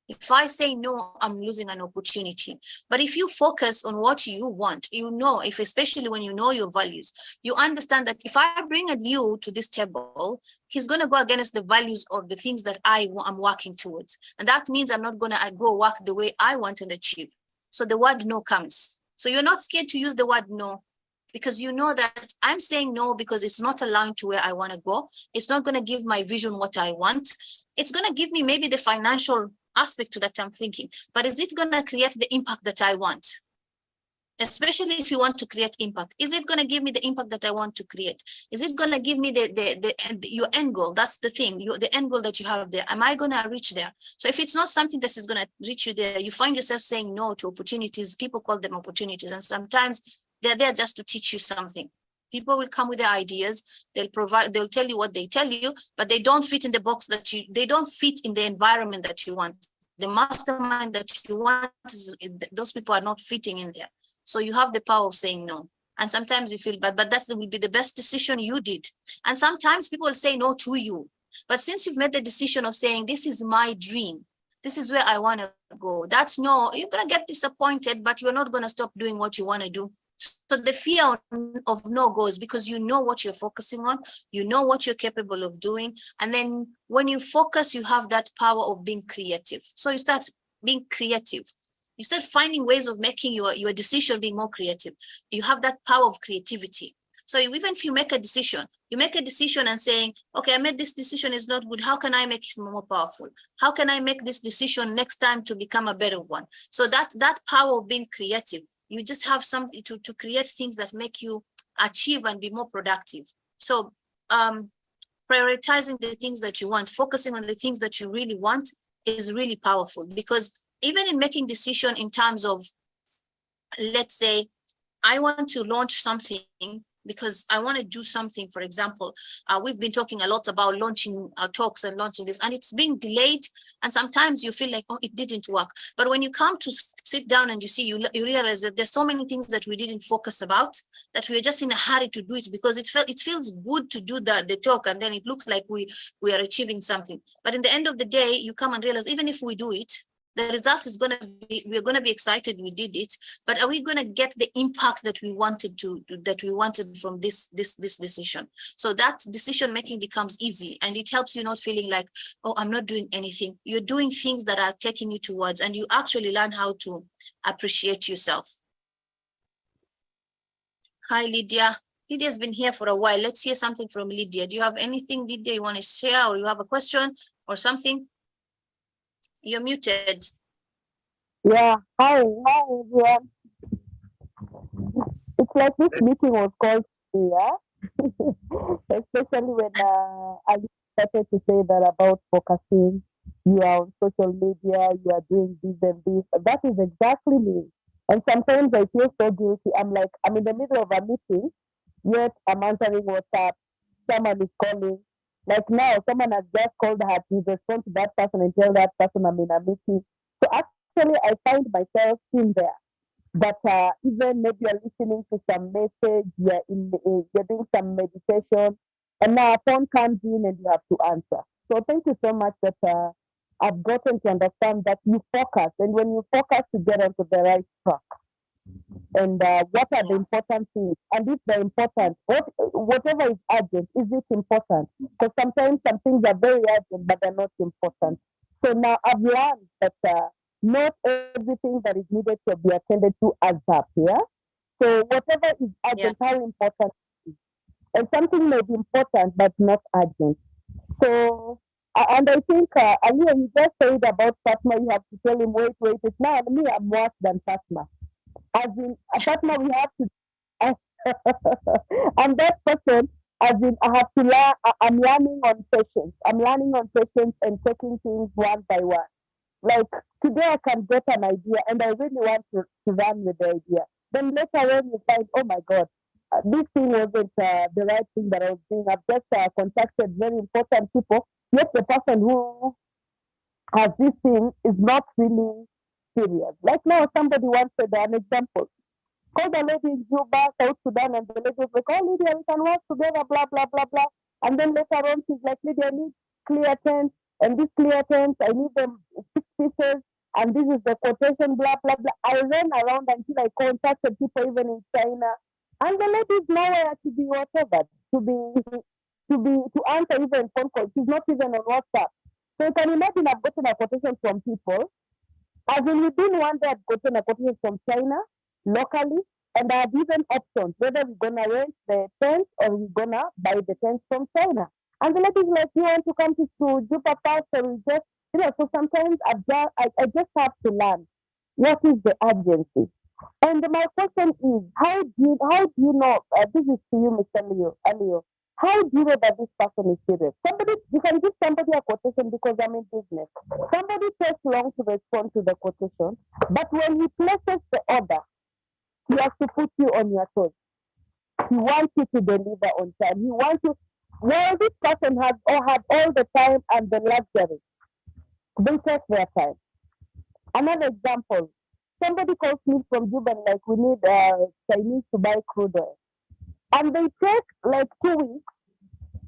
If I say no, I'm losing an opportunity. But if you focus on what you want, especially when you know your values, you understand that if I bring a Leo to this table, he's going to go against the values or the things that I'm working towards. And that means I'm not going to go work the way I want and achieve. So the word no comes. So you're not scared to use the word no, because you know that I'm saying no because it's not aligned to where I want to go. It's not going to give my vision what I want. It's going to give me maybe the financial aspect to that I'm thinking, but is it going to create the impact that I want? Especially if you want to create impact, is it going to give me the impact that I want to create? Is it going to give me your end goal? That's the thing, the end goal that you have there. Am I going to reach there? So if it's not something that is going to reach you there, you find yourself saying no to opportunities. People call them opportunities, and sometimes they're there just to teach you something. People will come with their ideas. They'll tell you what they tell you, but they don't fit in the box they don't fit in the environment that you want. The mastermind that you want, those people are not fitting in there. So you have the power of saying no. And sometimes you feel bad, but that will be the best decision you did. And sometimes people will say no to you. But since you've made the decision of saying, this is my dream, this is where I want to go, that's no, you're going to get disappointed, but you're not going to stop doing what you want to do. So the fear of no goes because you know what you're focusing on, you know what you're capable of doing. And then when you focus, you have that power of being creative. So you start being creative. You start finding ways of making your decision being more creative. You have that power of creativity. So even if you make a decision and saying, okay, I made this decision, is not good. How can I make it more powerful? How can I make this decision next time to become a better one? So that power of being creative, you just have something to create things that make you achieve and be more productive. So prioritizing the things that you want, focusing on the things that you really want is really powerful, because even in making decision in terms of, let's say, I want to launch something because I want to do something. For example, we've been talking a lot about launching talks and launching this, and it's being delayed. And sometimes you feel like, oh, it didn't work. But when you come to sit down and you realize that there's so many things that we didn't focus about, that we're just in a hurry to do it because it feels good to do the talk, and then it looks like we are achieving something. But in the end of the day, you come and realize, even if we do it, the result is going to be, we're going to be excited we did it, but are we going to get the impact that we wanted from this decision? So that decision making becomes easy, and it helps you not feeling like, oh, I'm not doing anything. You're doing things that are taking you towards, and you actually learn how to appreciate yourself. Hi, Lydia. Lydia's been here for a while. Let's hear something from Lydia. Do you have anything, Lydia, you want to share, or you have a question or something? You're muted. Yeah. Hi everyone. It's like this meeting was called here, especially when I started to say that about focusing. You are on social media, you are doing this and this. That is exactly me. And sometimes I feel so guilty. I'm like, I'm in the middle of a meeting, yet I'm answering WhatsApp. Someone is calling. Like now, someone has just called her to respond to that person and tell that person I'm in a meeting. So actually, I find myself in there. But even maybe you're listening to some message, you're doing some meditation, and now a phone comes in and you have to answer. So thank you so much that I've gotten to understand that you focus, and when you focus, you get onto the right track. And what are the important things? And if they're important, whatever is urgent, is it important? Because sometimes some things are very urgent, but they're not important. So now I've learned that not everything that is needed to be attended to adds up, yeah? So whatever is urgent, how important it is. And something may be important but not urgent. So, and I think, Aliyah, you just said about Fatma, you have to tell him, wait, it's now me, I'm worse than Fatma. As in, Fatma, we have to, and that person, as in, I have to learn, I'm learning on patience. I'm learning on patience and taking things one by one. Like today, I can get an idea and I really want to run with the idea. Then later on, you find, oh my God, this thing wasn't the right thing that I was doing. I've just contacted very important people. Yet the person who has this thing is not really serious. Like now, somebody once said an example. Call the lady in Juba, South Sudan, and the lady was like, oh, Lydia, we can work together, blah, blah, blah, blah. And then later on, she's like, Lydia, I need clear tents, and these clear tents, I need them 6 pieces, and this is the quotation, blah, blah, blah. I ran around until I contacted people even in China. And the lady is nowhere to be whatever, to answer even phone calls. She's not even on WhatsApp. So you can imagine I've gotten a quotation from people. As in within one day, I've gotten a quotation from China, locally, and I have even options whether we're gonna rent the tents or we're gonna buy the tents from China. And the lady is like, you want to come to Juba Pass, or we just, so sometimes I just have to learn what is the urgency. And my question is, how do you know, this is to you, Mr. Leo, how do you know that this person is serious? You can give somebody a quotation because I'm in business. Somebody takes long to respond to the quotation, but when he places the order, he has to put you on your toes. He wants you to deliver on time. He wants you. Well, this person had all the time and the luxury. They take their time. Another example, somebody calls me from Juba like, we need Chinese to buy crude oil. And they take like 2 weeks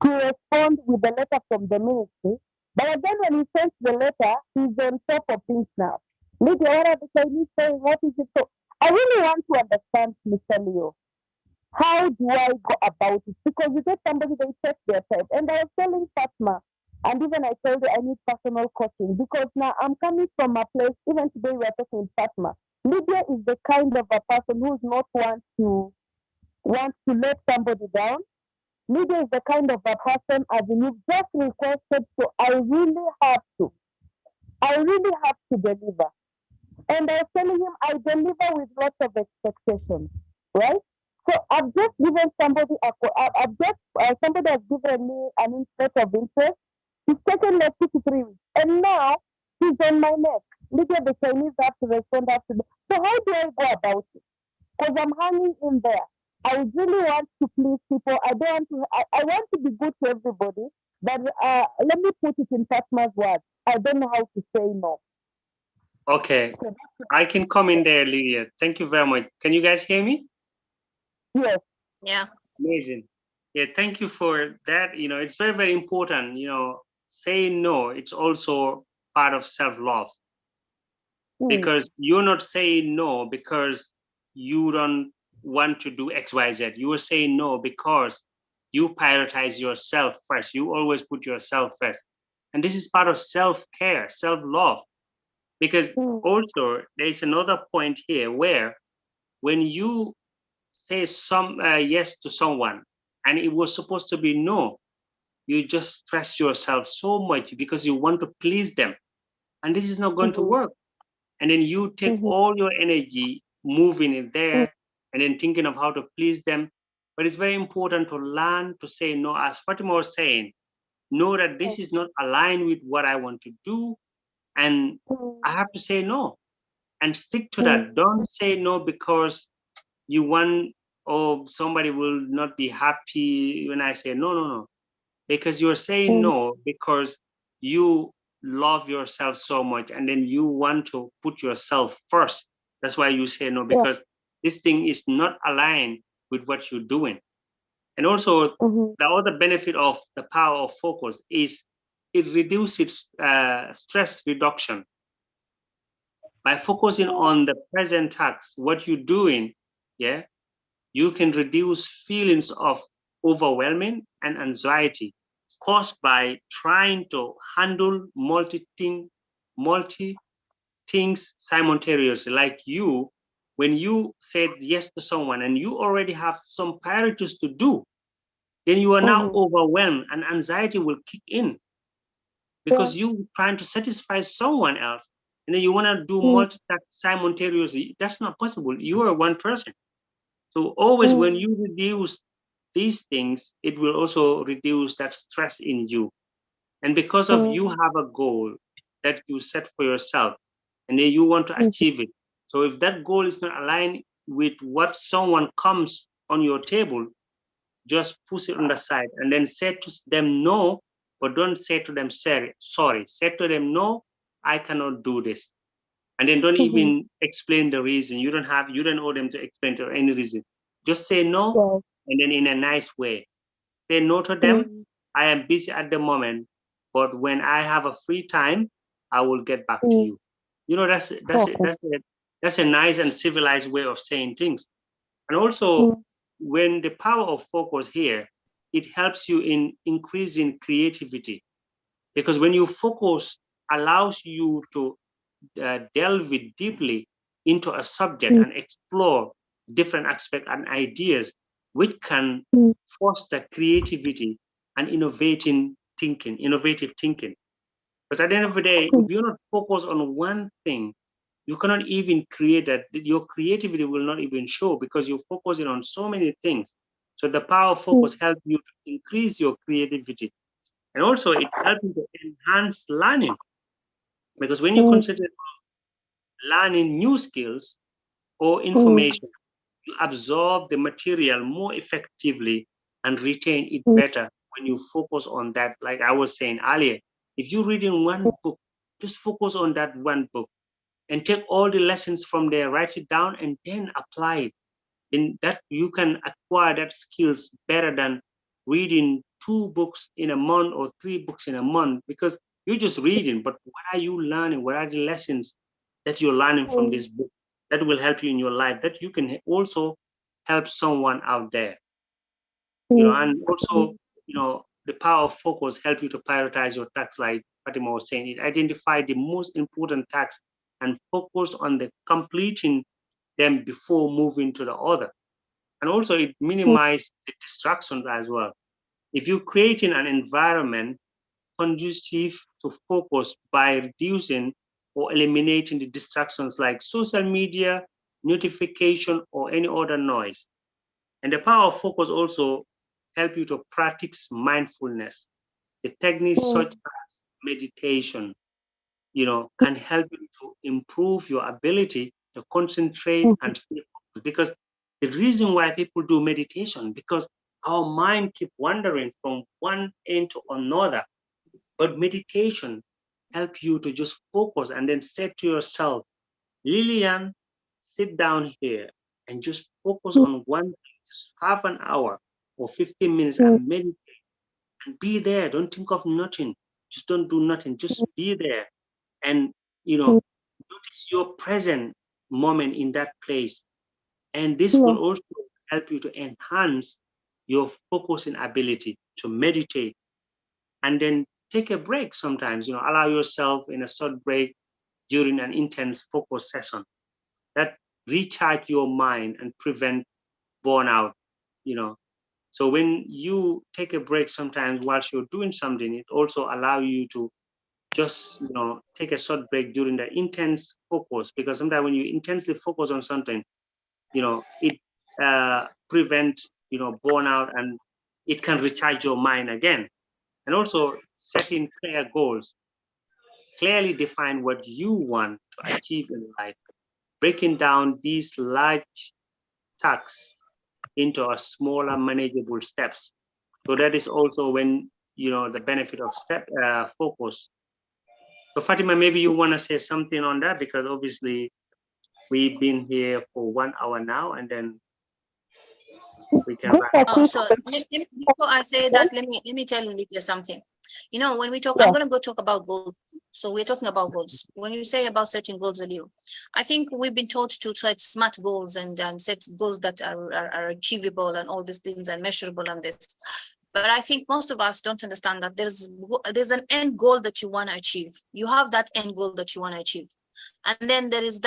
to respond with the letter from the ministry. But then when he sends the letter, he's on top of things now. Lydia, what are the Chinese saying? What is it? So I really want to understand, Mr. Leo, how do I go about it? Because you get somebody, they take their time. And I was telling Fatma, and even I told her I need personal coaching because now I'm coming from a place, even today we are talking with Fatma. Lydia is the kind of a person who's not want to let somebody down. Lydia is the kind of a person, as you've just requested, so I really have to deliver. And I was telling him I deliver with lots of expectations, right? So I've just given somebody somebody has given me an interest of interest. It's taken like 2 to 3 weeks, and now he's on my neck. Lydia, the Chinese have to respond after. So how do I go about it? Because I'm hanging in there. I really want to please people. I don't want to. I want to be good to everybody. But let me put it in Fatma's words. I don't know how to say no. Okay, I can come in there, Lydia. Thank you very much. Can you guys hear me? Yes. Yeah. Amazing. Yeah, thank you for that. It's very, very important. Saying no, it's also part of self-love. Because you're not saying no because you don't want to do XYZ. You are saying no because you prioritize yourself first. You always put yourself first. And this is part of self-care, self-love. Because also there's another point here where when you say yes to someone and it was supposed to be no, you just stress yourself so much because you want to please them. And this is not going to work. And then you take all your energy moving in there and then thinking of how to please them. But it's very important to learn to say no. As Fatima was saying, know that this is not aligned with what I want to do. And I have to say no and stick to that. Don't say no because you want, or somebody will not be happy when I say no, no, no. Because you're saying no because you love yourself so much and then you want to put yourself first. That's why you say no, because this thing is not aligned with what you're doing. And also the other benefit of the power of focus is it reduces stress reduction. By focusing on the present task, what you're doing, you can reduce feelings of overwhelming and anxiety caused by trying to handle multitasking things simultaneously. Like you, when you said yes to someone and you already have some priorities to do, then you are now overwhelmed and anxiety will kick in because you trying to satisfy someone else and then you want to do multitask simultaneously. That's not possible. You are one person. So always when you reduce these things, it will also reduce that stress in you. And because of you have a goal that you set for yourself and then you want to achieve it. So if that goal is not aligned with what someone comes on your table, just push it on the side and then say to them no, but don't say to them sorry. Say to them no, I cannot do this. And then don't even explain the reason. You don't owe them to explain to any reason. Just say no, and then in a nice way. Say no to them. I am busy at the moment, but when I have a free time, I will get back to you. You know, that's a nice and civilized way of saying things. And also, when the power of focus here, it helps you in increasing creativity. Because when you focus, allows you to delve deeply into a subject and explore different aspects and ideas, which can foster creativity and innovative thinking. Because at the end of the day, if you're not focused on one thing, you cannot even create that. Your creativity will not even show because you're focusing on so many things. So the power of focus helps you to increase your creativity. And also it helps you to enhance learning. Because when you consider learning new skills or information, you absorb the material more effectively and retain it better when you focus on that. Like I was saying earlier, if you're reading one book, just focus on that one book and take all the lessons from there, write it down, and then apply it. In that you can acquire that skills better than reading 2 books in a month or 3 books in a month, because you're just reading, but what are you learning? What are the lessons that you're learning from this book that will help you in your life, that you can also help someone out there? And also, the power of focus help you to prioritize your tasks, like Fatima was saying. It identify the most important tasks and focus on the completing them before moving to the other. And also it minimizes the distractions as well. If you're creating an environment conducive to focus by reducing or eliminating the distractions like social media, notification, or any other noise. And the power of focus also help you to practice mindfulness. The techniques such as meditation, can help you to improve your ability to concentrate and stay focused. Because the reason why people do meditation, because our mind keep wandering from one end to another. But meditation help you to just focus and then say to yourself, Lillian, sit down here and just focus on one thing, just half an hour or 15 minutes and meditate and be there. Don't think of nothing. Just don't do nothing. Just be there. And, notice your present moment in that place. And this will also help you to enhance your focusing ability to meditate. And then take a break sometimes, allow yourself in a short break during an intense focus session. That recharge your mind and prevent burnout, So when you take a break sometimes whilst you're doing something, it also allow you to just, take a short break during the intense focus, because sometimes when you intensely focus on something, it prevent, burnout, and it can recharge your mind again. And also setting clear goals, clearly define what you want to achieve in life, breaking down these large tasks into a smaller manageable steps. So that is also when, the benefit of focus. So Fatima, maybe you want to say something on that, because obviously we've been here for 1 hour now, and then we can wrap. So before I say that, let me tell Lydia something. When we talk, I'm going to go talk about goals. So we're talking about goals. When you say about setting goals, Aliu, I think we've been taught to set smart goals and set goals that are achievable and all these things and measurable and this. But I think most of us don't understand that there's an end goal that you want to achieve. You have that end goal that you want to achieve. And then there is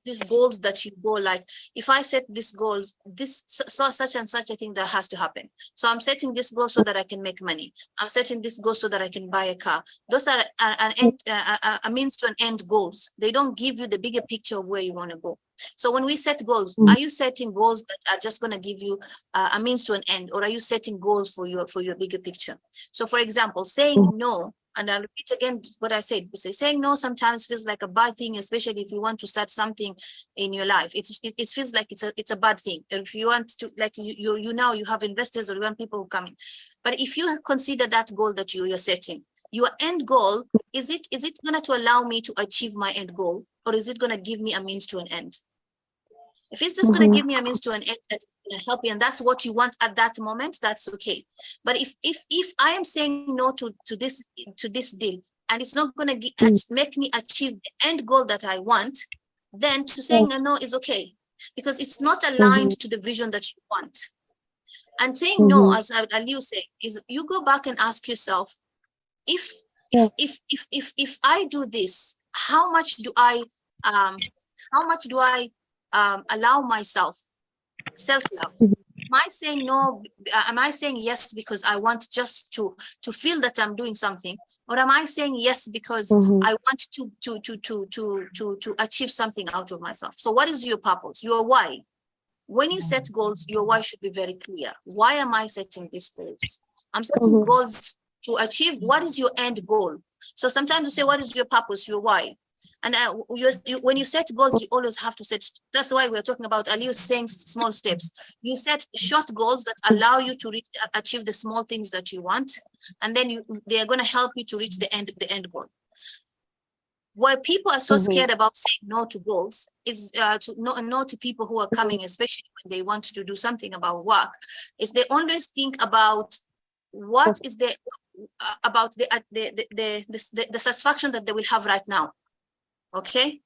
these goals that you go like, if I set these goals, such and such a thing that has to happen. So I'm setting this goal so that I can make money. I'm setting this goal so that I can buy a car. Those are a means to an end goals. They don't give you the bigger picture of where you want to go. So when we set goals, are you setting goals that are just going to give you a means to an end, or are you setting goals for your bigger picture? So for example, saying no, and I'll repeat again what I said. Saying no sometimes feels like a bad thing, especially if you want to start something in your life. It feels like it's a bad thing. If you want to, like you now you have investors or you want people who come in. But if you consider that goal that you're setting, your end goal, is it going to allow me to achieve my end goal, or is it going to give me a means to an end? If it's just going to give me a means to an end that's going to help you, and that's what you want at that moment, that's okay. But if I am saying no to this deal, and it's not going to make me achieve the end goal that I want, then to saying a no is okay, because it's not aligned to the vision that you want. And saying no, as Aliu said, is you go back and ask yourself, if I do this, how much do I allow myself self-love? Am I saying no? Am I saying yes because I want just to feel that I'm doing something, or am I saying yes because I want to achieve something out of myself? So what is your purpose? Your why? When you set goals, your why should be very clear. Why am I setting these goals? I'm setting goals to achieve. What is your end goal? So sometimes you say, what is your purpose? Your why? And when you set goals, you always have to set. That's why we're talking about Aliu saying small steps. You set short goals that allow you to achieve the small things that you want, and then they are going to help you to reach the end goal. Why people are so scared about saying no to goals is no to people who are coming, especially when they want to do something about work, is they always think about what is about the satisfaction that they will have right now. Okay,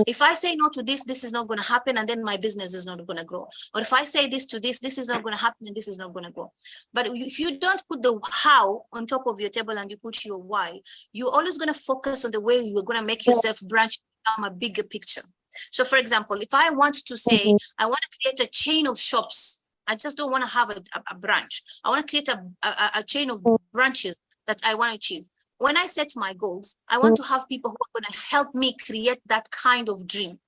if I say no to this is not going to happen, and then my business is not going to grow. Or if I say this to this is not going to happen, and this is not going to grow. But if you don't put the how on top of your table and you put your why, you're always going to focus on the way you're going to make yourself branch from a bigger picture. So for example, if I want to say, I want to create a chain of shops, I just don't want to have a branch. I want to create a chain of branches that I want to achieve. When I set my goals, I want to have people who are going to help me create that kind of dream.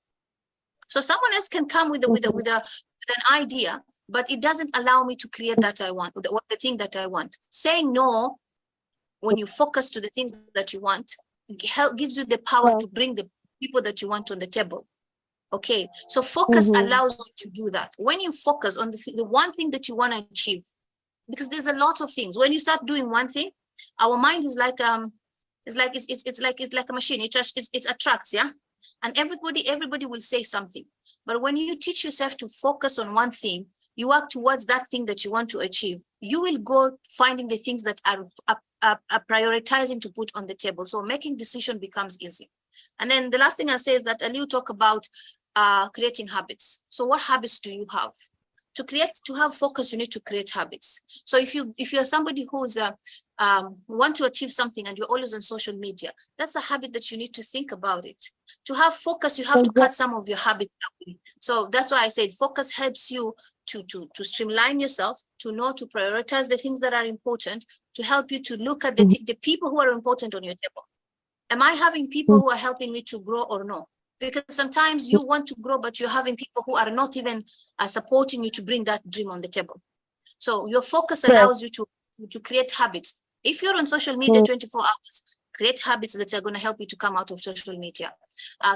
So someone else can come with an idea, but it doesn't allow me to create that I want, the thing that I want. Saying no, when you focus to the things that you want, gives you the power to bring the people that you want on the table. Okay, so focus allows you to do that. When you focus on the one thing that you want to achieve, because there's a lot of things. When you start doing one thing, our mind is like it's like a machine. It attracts, yeah. And everybody will say something. But when you teach yourself to focus on one thing, you work towards that thing that you want to achieve. You will go finding the things that are prioritizing to put on the table. So making decision becomes easy. And then the last thing I say is that Aliu talk about creating habits. So what habits do you have? To have focus, you need to create habits. So if you're somebody who's want to achieve something and you're always on social media, that's a habit that you need to think about it. To have focus, you have to cut some of your habits away. So that's why I said focus helps you to streamline yourself, to know to prioritize the things that are important, to help you to look at the people who are important on your table. Am I having people who are helping me to grow or no? Because sometimes you want to grow, but you're having people who are not even supporting you to bring that dream on the table. So your focus allows you to create habits. If you're on social media 24 hours, create habits that are going to help you to come out of social media.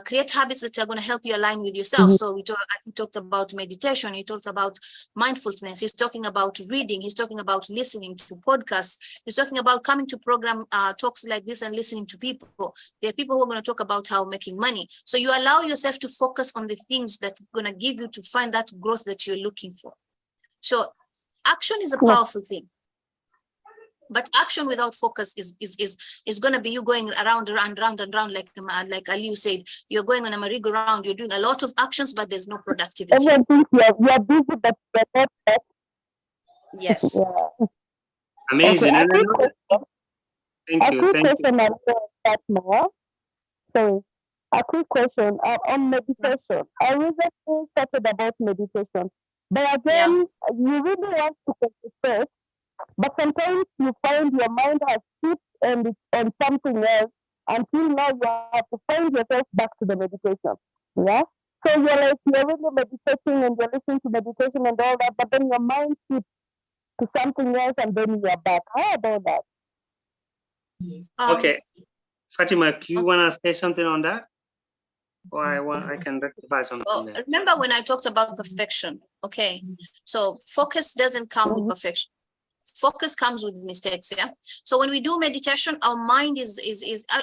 Create habits that are going to help you align with yourself. So I talked about meditation. He talked about mindfulness. He's talking about reading. He's talking about listening to podcasts. He's talking about coming to program talks like this and listening to people. There are people who are going to talk about how making money. So you allow yourself to focus on the things that are going to give you to find that growth that you're looking for. So action is a powerful thing. But action without focus is going to be you going around and round, like Aliu said. You're going on a merry-go-round. You're doing a lot of actions, but there's no productivity. You're busy, but you're not. Yes. Yeah. Amazing. Okay, Thank you. Fatima. sorry, a quick question on meditation. I recently started about meditation, but again, you really want to concentrate, but sometimes you find your mind has shifted and it's on something else until now you have to find yourself back to the meditation. Yeah. So you're really meditating and you're listening to meditation and all that, but then your mind shifts to something else and then you're back. How about that? Okay, Fatima, do you want to say something on that? Or I can rectify something there. Remember when I talked about perfection? Okay, so focus doesn't come with perfection. Focus comes with mistakes. Yeah. So when we do meditation, our mind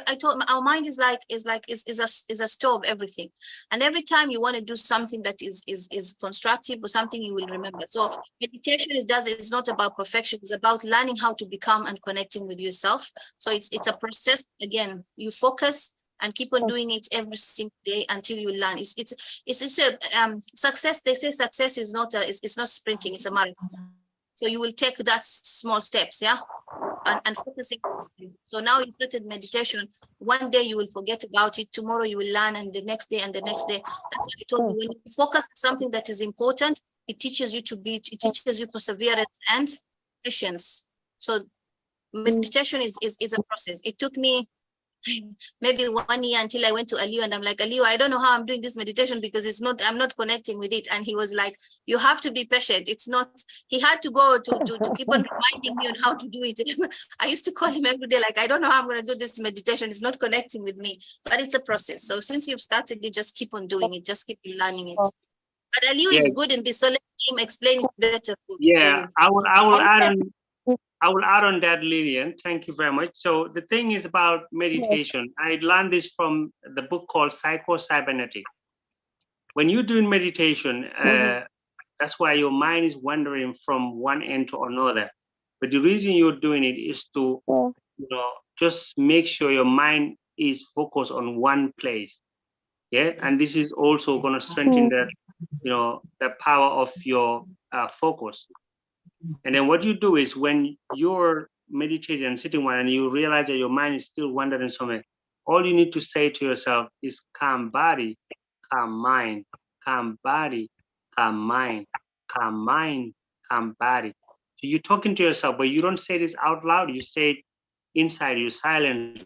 I told our mind is a store of everything, and every time you want to do something that is constructive or something, you will remember. So meditation it's not about perfection. It's about learning how to become and connecting with yourself. So it's a process. Again, you focus and keep on doing it every single day until you learn. It's a success. They say success is not it's not sprinting. It's a marathon. So you will take that small steps, yeah, and focusing. So now you started meditation. One day you will forget about it. Tomorrow you will learn, and the next day and the next day. That's what I told you. When you focus on something that is important, it teaches you it teaches you perseverance and patience. So meditation is a process. It took me maybe 1 year until I went to Aliyu, and I'm like, Aliyu, I don't know how I'm doing this meditation because I'm not connecting with it. And he was like, you have to be patient. It's not, he had to go to keep on reminding me on how to do it. I used to call him every day, like, I don't know how I'm going to do this meditation. It's not connecting with me, but it's a process. So since you've started, you just keep on doing it. Just keep learning it. But Aliyu is good in this. So let him explain it better. Yeah, I will add on that, Lillian. Thank you very much. So the thing is about meditation. I learned this from the book called Psycho-Cybernetics. When you're doing meditation, that's why your mind is wandering from one end to another. But the reason you're doing it is to, just make sure your mind is focused on one place. Yeah, and this is also going to strengthen the power of your focus. And then what you do is when you're meditating and sitting one and you realize that your mind is still wandering somewhere, all you need to say to yourself is calm body, calm mind, calm body, calm mind, calm mind, calm body. So you're talking to yourself, but you don't say this out loud. You say it inside you, silent,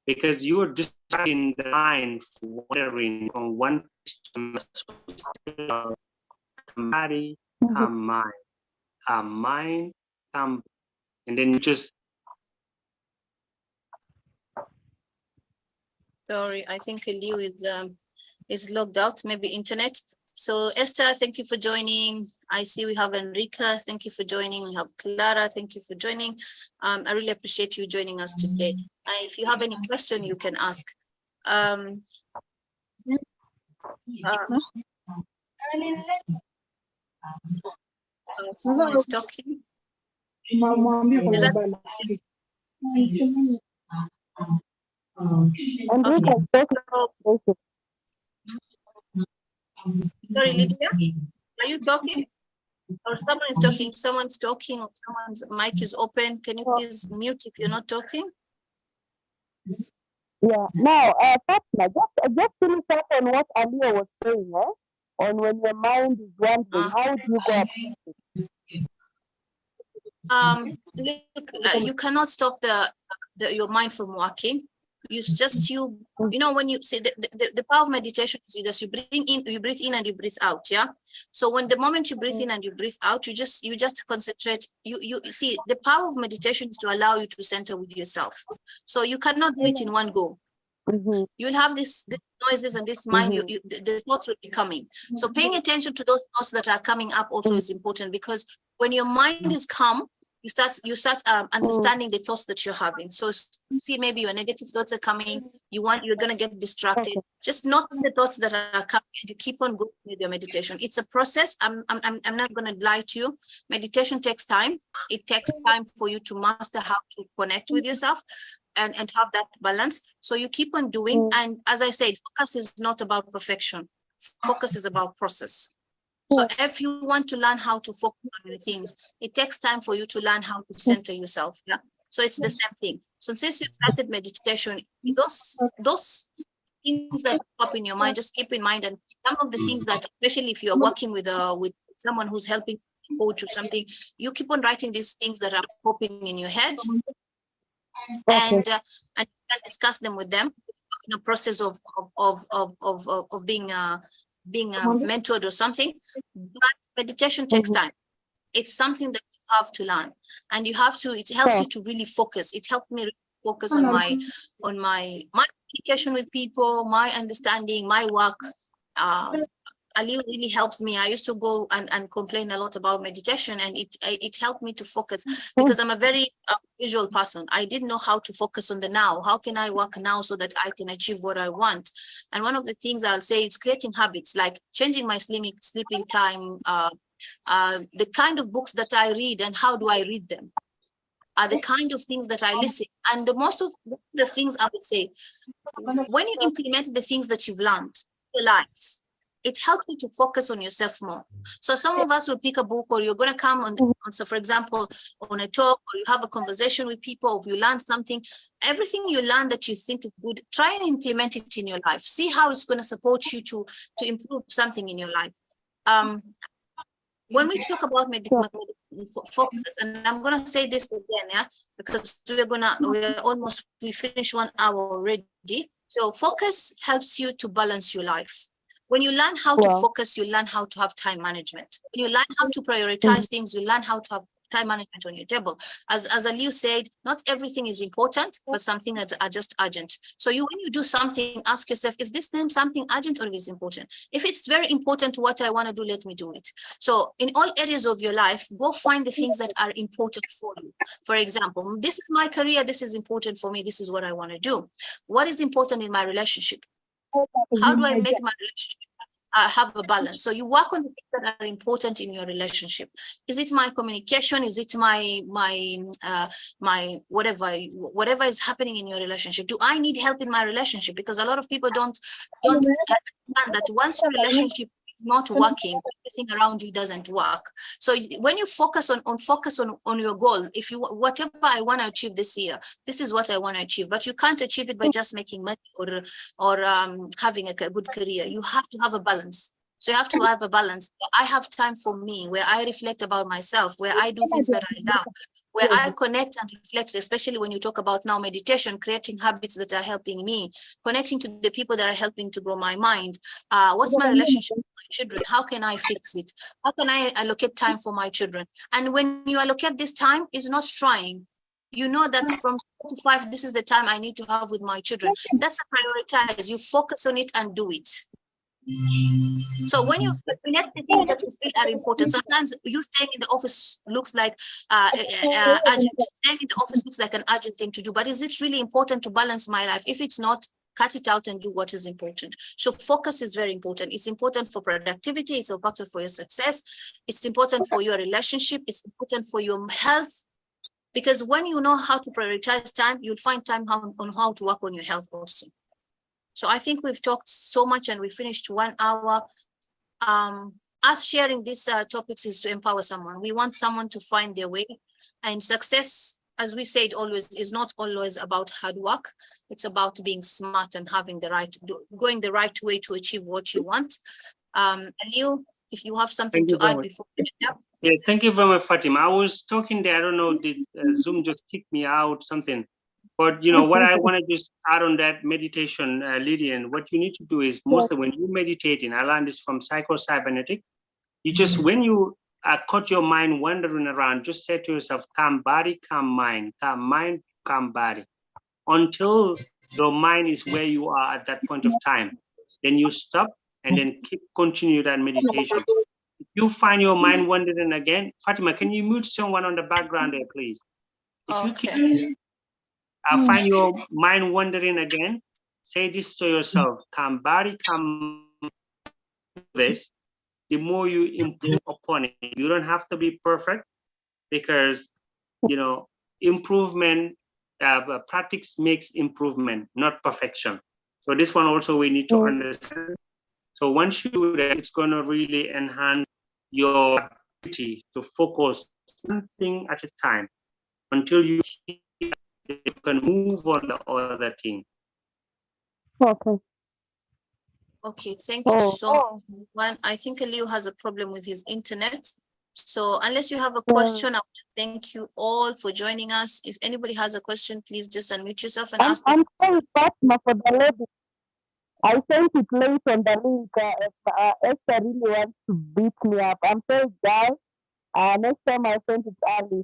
because you're distracting the mind from wandering from one place to another. Calm body, calm mind. Mind, and then you just. Sorry, I think Aliyu is logged out, maybe internet. So Esther, thank you for joining. I see we have Enrica, thank you for joining. We have Clara, thank you for joining. I really appreciate you joining us today. If you have any question, you can ask. Someone is talking. Sorry, Lydia, are you talking? Or someone is talking? If someone's talking or someone's mic is open, can you please mute if you're not talking? Yeah. Now, Fatima, just finish up on what Aliyu was saying, on when your mind is wandering, how do you go about it? Look, you cannot stop your mind from working. When you say the power of meditation is just you breathe in and you breathe out. Yeah. So when the moment you breathe in and you breathe out, you just concentrate. You see, the power of meditation is to allow you to center with yourself. So you cannot do it in one go. You'll have these noises and this mind, the thoughts will be coming. So paying attention to those thoughts that are coming up also is important, because when your mind is calm, you start understanding the thoughts that you're having. So see, maybe your negative thoughts are coming. You're gonna get distracted. Just notice the thoughts that are coming, and you keep on going with your meditation. It's a process. I'm not gonna lie to you. Meditation takes time. It takes time for you to master how to connect with yourself and have that balance. So you keep on doing. And as I said, focus is not about perfection. Focus is about process. So if you want to learn how to focus on your things, it takes time for you to learn how to center yourself. Yeah. So it's the same thing. So since you started meditation, those things that pop in your mind, just keep in mind. And some of the things that, especially if you're working with someone who's helping coach or something, you keep on writing these things that are popping in your head, and you can discuss them with them in a process of being mentored or something. But meditation takes time. It's something that you have to learn, and it helps you to really focus. It helped me focus on my communication with people, my understanding, my work. Ali really helps me. I used to go and complain a lot about meditation, and it helped me to focus, because I'm a very visual person. I didn't know how to focus on the now. How can I work now so that I can achieve what I want? And one of the things I'll say is creating habits, like changing my sleeping time, the kind of books that I read and how do I read them, are the kind of things that I listen. And most of the things I would say, when you implement the things that you've learned in your life, it helps you to focus on yourself more. So some of us will pick a book, or you're going to come on, so for example, on a talk, or you have a conversation with people, or you learn something, everything you learn that you think is good, try and implement it in your life. See how it's going to support you to improve something in your life. When we talk about focus, and I'm going to say this again, yeah, because we finished 1 hour already. So focus helps you to balance your life. When you learn how to focus, you learn how to have time management. When you learn how to prioritize things, you learn how to have time management on your table. As Aliu said, not everything is important, but something are just urgent. So when you do something, ask yourself, is this something urgent or is important? If it's very important to what I want to do, let me do it. So in all areas of your life, go find the things that are important for you. For example, this is my career, this is important for me, this is what I want to do. What is important in my relationship? How do I make my relationship have a balance? So you work on the things that are important in your relationship. Is it my communication? Is it my whatever is happening in your relationship? Do I need help in my relationship? Because a lot of people don't understand that once your relationship is not working, everything around you doesn't work. So when you focus on your goal, if you whatever I want to achieve this year, this is what I want to achieve, but you can't achieve it by just making money or having a good career. You have to have a balance. So you have to have a balance. I have time for me, where I reflect about myself, where I do things that I love, where I connect and reflect, especially when you talk about now meditation, creating habits that are helping me, connecting to the people that are helping to grow my mind. What's my relationship with my children? How can I fix it? How can I allocate time for my children? And when you allocate this time, it's not trying. You know that from 4 to 5, this is the time I need to have with my children. That's a prioritize. You focus on it and do it. So when you connect the things that you feel are important, sometimes you staying in the office looks like urgent. Staying in the office looks like an urgent thing to do, but is it really important to balance my life? If it's not, cut it out and do what is important. So focus is very important. It's important for productivity. It's important for your success. It's important for your relationship. It's important for your health. Because when you know how to prioritize time, you'll find time on how to work on your health also. So I think we've talked so much and we finished 1 hour. Us sharing these topics is to empower someone. We want someone to find their way. And success, as we said always, is not always about hard work. It's about being smart and having going the right way to achieve what you want. Aliu, if you have something to add before we end up. Yeah, thank you very much, Fatima. I was talking there. I don't know, did Zoom just kick me out, something? But what I want to just add on that meditation, Lydian, what you need to do is mostly when you're meditating, I learned this from psycho-cybernetic. You just, when you caught your mind wandering around, just say to yourself, calm body, calm mind, calm body, until your mind is where you are at that point of time. Then you stop and then continue that meditation. If you find your mind wandering again, Fatima, can you mute someone on the background there, please? If you keep find your mind wandering again, say this to yourself, calm body, calm this, the more you improve upon it. You don't have to be perfect, because, improvement, practice makes improvement, not perfection. So this one also we need to understand. So once you do that, it's going to really enhance your ability to focus one thing at a time until you can move on the other thing. Okay. Okay, thank you so much. One, I think Leo has a problem with his internet. So unless you have a question, I want to thank you all for joining us. If anybody has a question, please just unmute yourself and ask them. I'm sorry, Fatima, for the lady. I sent it late on the link. Esther really wants to beat me up. I'm sorry, guys. Next time I sent it early.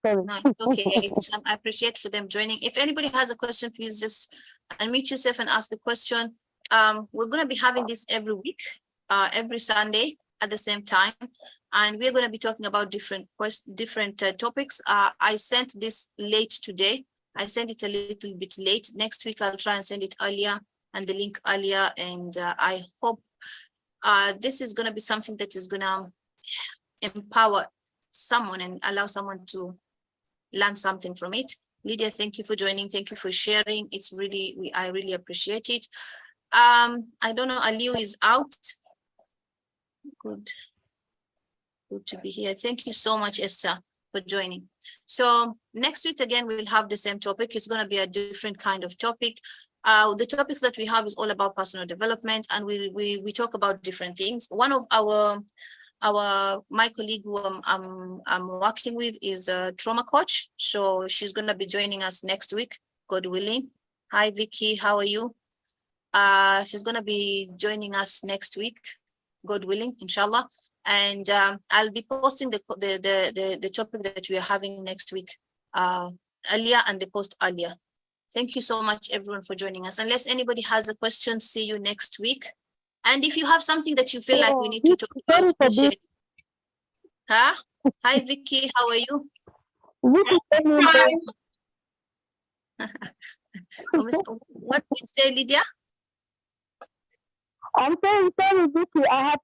Sorry. No, okay. I appreciate for them joining. If anybody has a question, please just unmute yourself and ask the question. We're going to be having this every week, every Sunday at the same time, and we're going to be talking about different topics. I sent this late today. I sent it a little bit late. Next week I'll try and send it earlier and the link earlier, and I hope this is going to be something that is going to empower someone and allow someone to learn something from it. Lydia, thank you for joining. Thank you for sharing. It's really, I really appreciate it. I don't know, Aliu is out. Good to be here. Thank you so much, Esther, for joining. So next week, again, we'll have the same topic. It's going to be a different kind of topic. The topics that we have is all about personal development, and we talk about different things. One of my colleague who I'm working with is a trauma coach. So she's going to be joining us next week, God willing. Hi, Vicky, how are you? She's going to be joining us next week, God willing, inshallah. And I'll be posting the topic that we are having next week earlier, and the post earlier. Thank you so much, everyone, for joining us. Unless anybody has a question, see you next week. And if you have something that you feel like we need to talk about, please share it. Huh? Hi, Vicky. How are you? What did you say, Lydia? I'm sorry, Vicky. I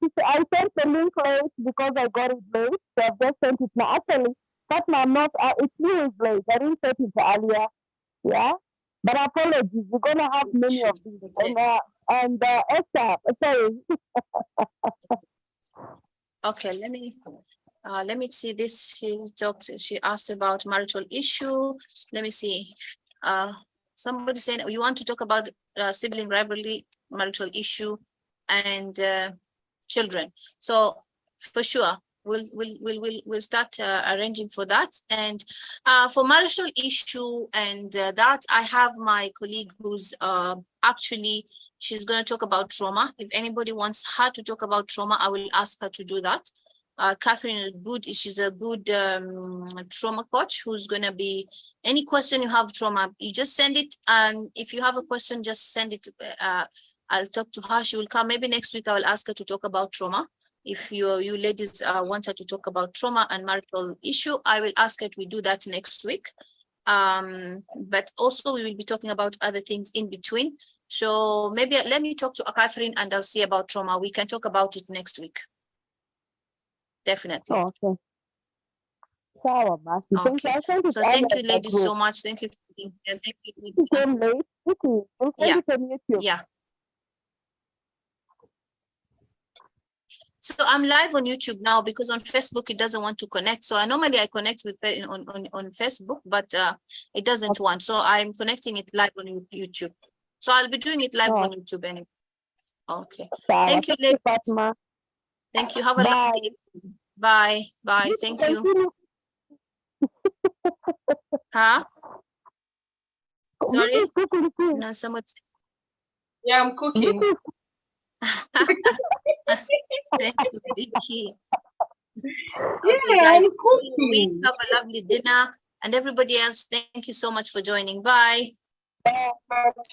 sent the link late because I got it late. So I've just sent it now. Actually, that's my not. It's me is late. I didn't send it earlier. Yeah. But apologies. We're gonna have many of these. And Esther, sorry. Okay, let me see this. She asked about marital issue. Let me see. Somebody saying you want to talk about sibling rivalry, marital issue, and children. So for sure, we'll start arranging for that. And for marital issue and that, I have my colleague who's actually, she's going to talk about trauma. If anybody wants her to talk about trauma, I will ask her to do that. Catherine is good. She's a good trauma coach who's going to be, any question you have trauma, you just send it. And if you have a question, just send it. I'll talk to her. She will come. Maybe next week I will ask her to talk about trauma. If you ladies want her to talk about trauma and marital issue, I will ask her to do that next week. But also we will be talking about other things in between. So maybe let me talk to Catherine and I'll see about trauma. We can talk about it next week. Definitely. Okay. Okay. So thank you, ladies, so much. Thank you for being here. Thank you. Yeah. Yeah. So I'm live on YouTube now because on Facebook it doesn't want to connect. So normally I connect with on Facebook, but it doesn't want. So I'm connecting it live on YouTube. So I'll be doing it live on YouTube anyway. Okay. Thank you, ladies. Fatima. Thank you. Have a lovely day. Bye. Bye. Thank you. Huh? Sorry? No, someone. Yeah, I'm cooking. Thank you, Vicky. Yeah, okay, guys, I'm cooking. have a lovely dinner. And everybody else, thank you so much for joining. Bye. Bye.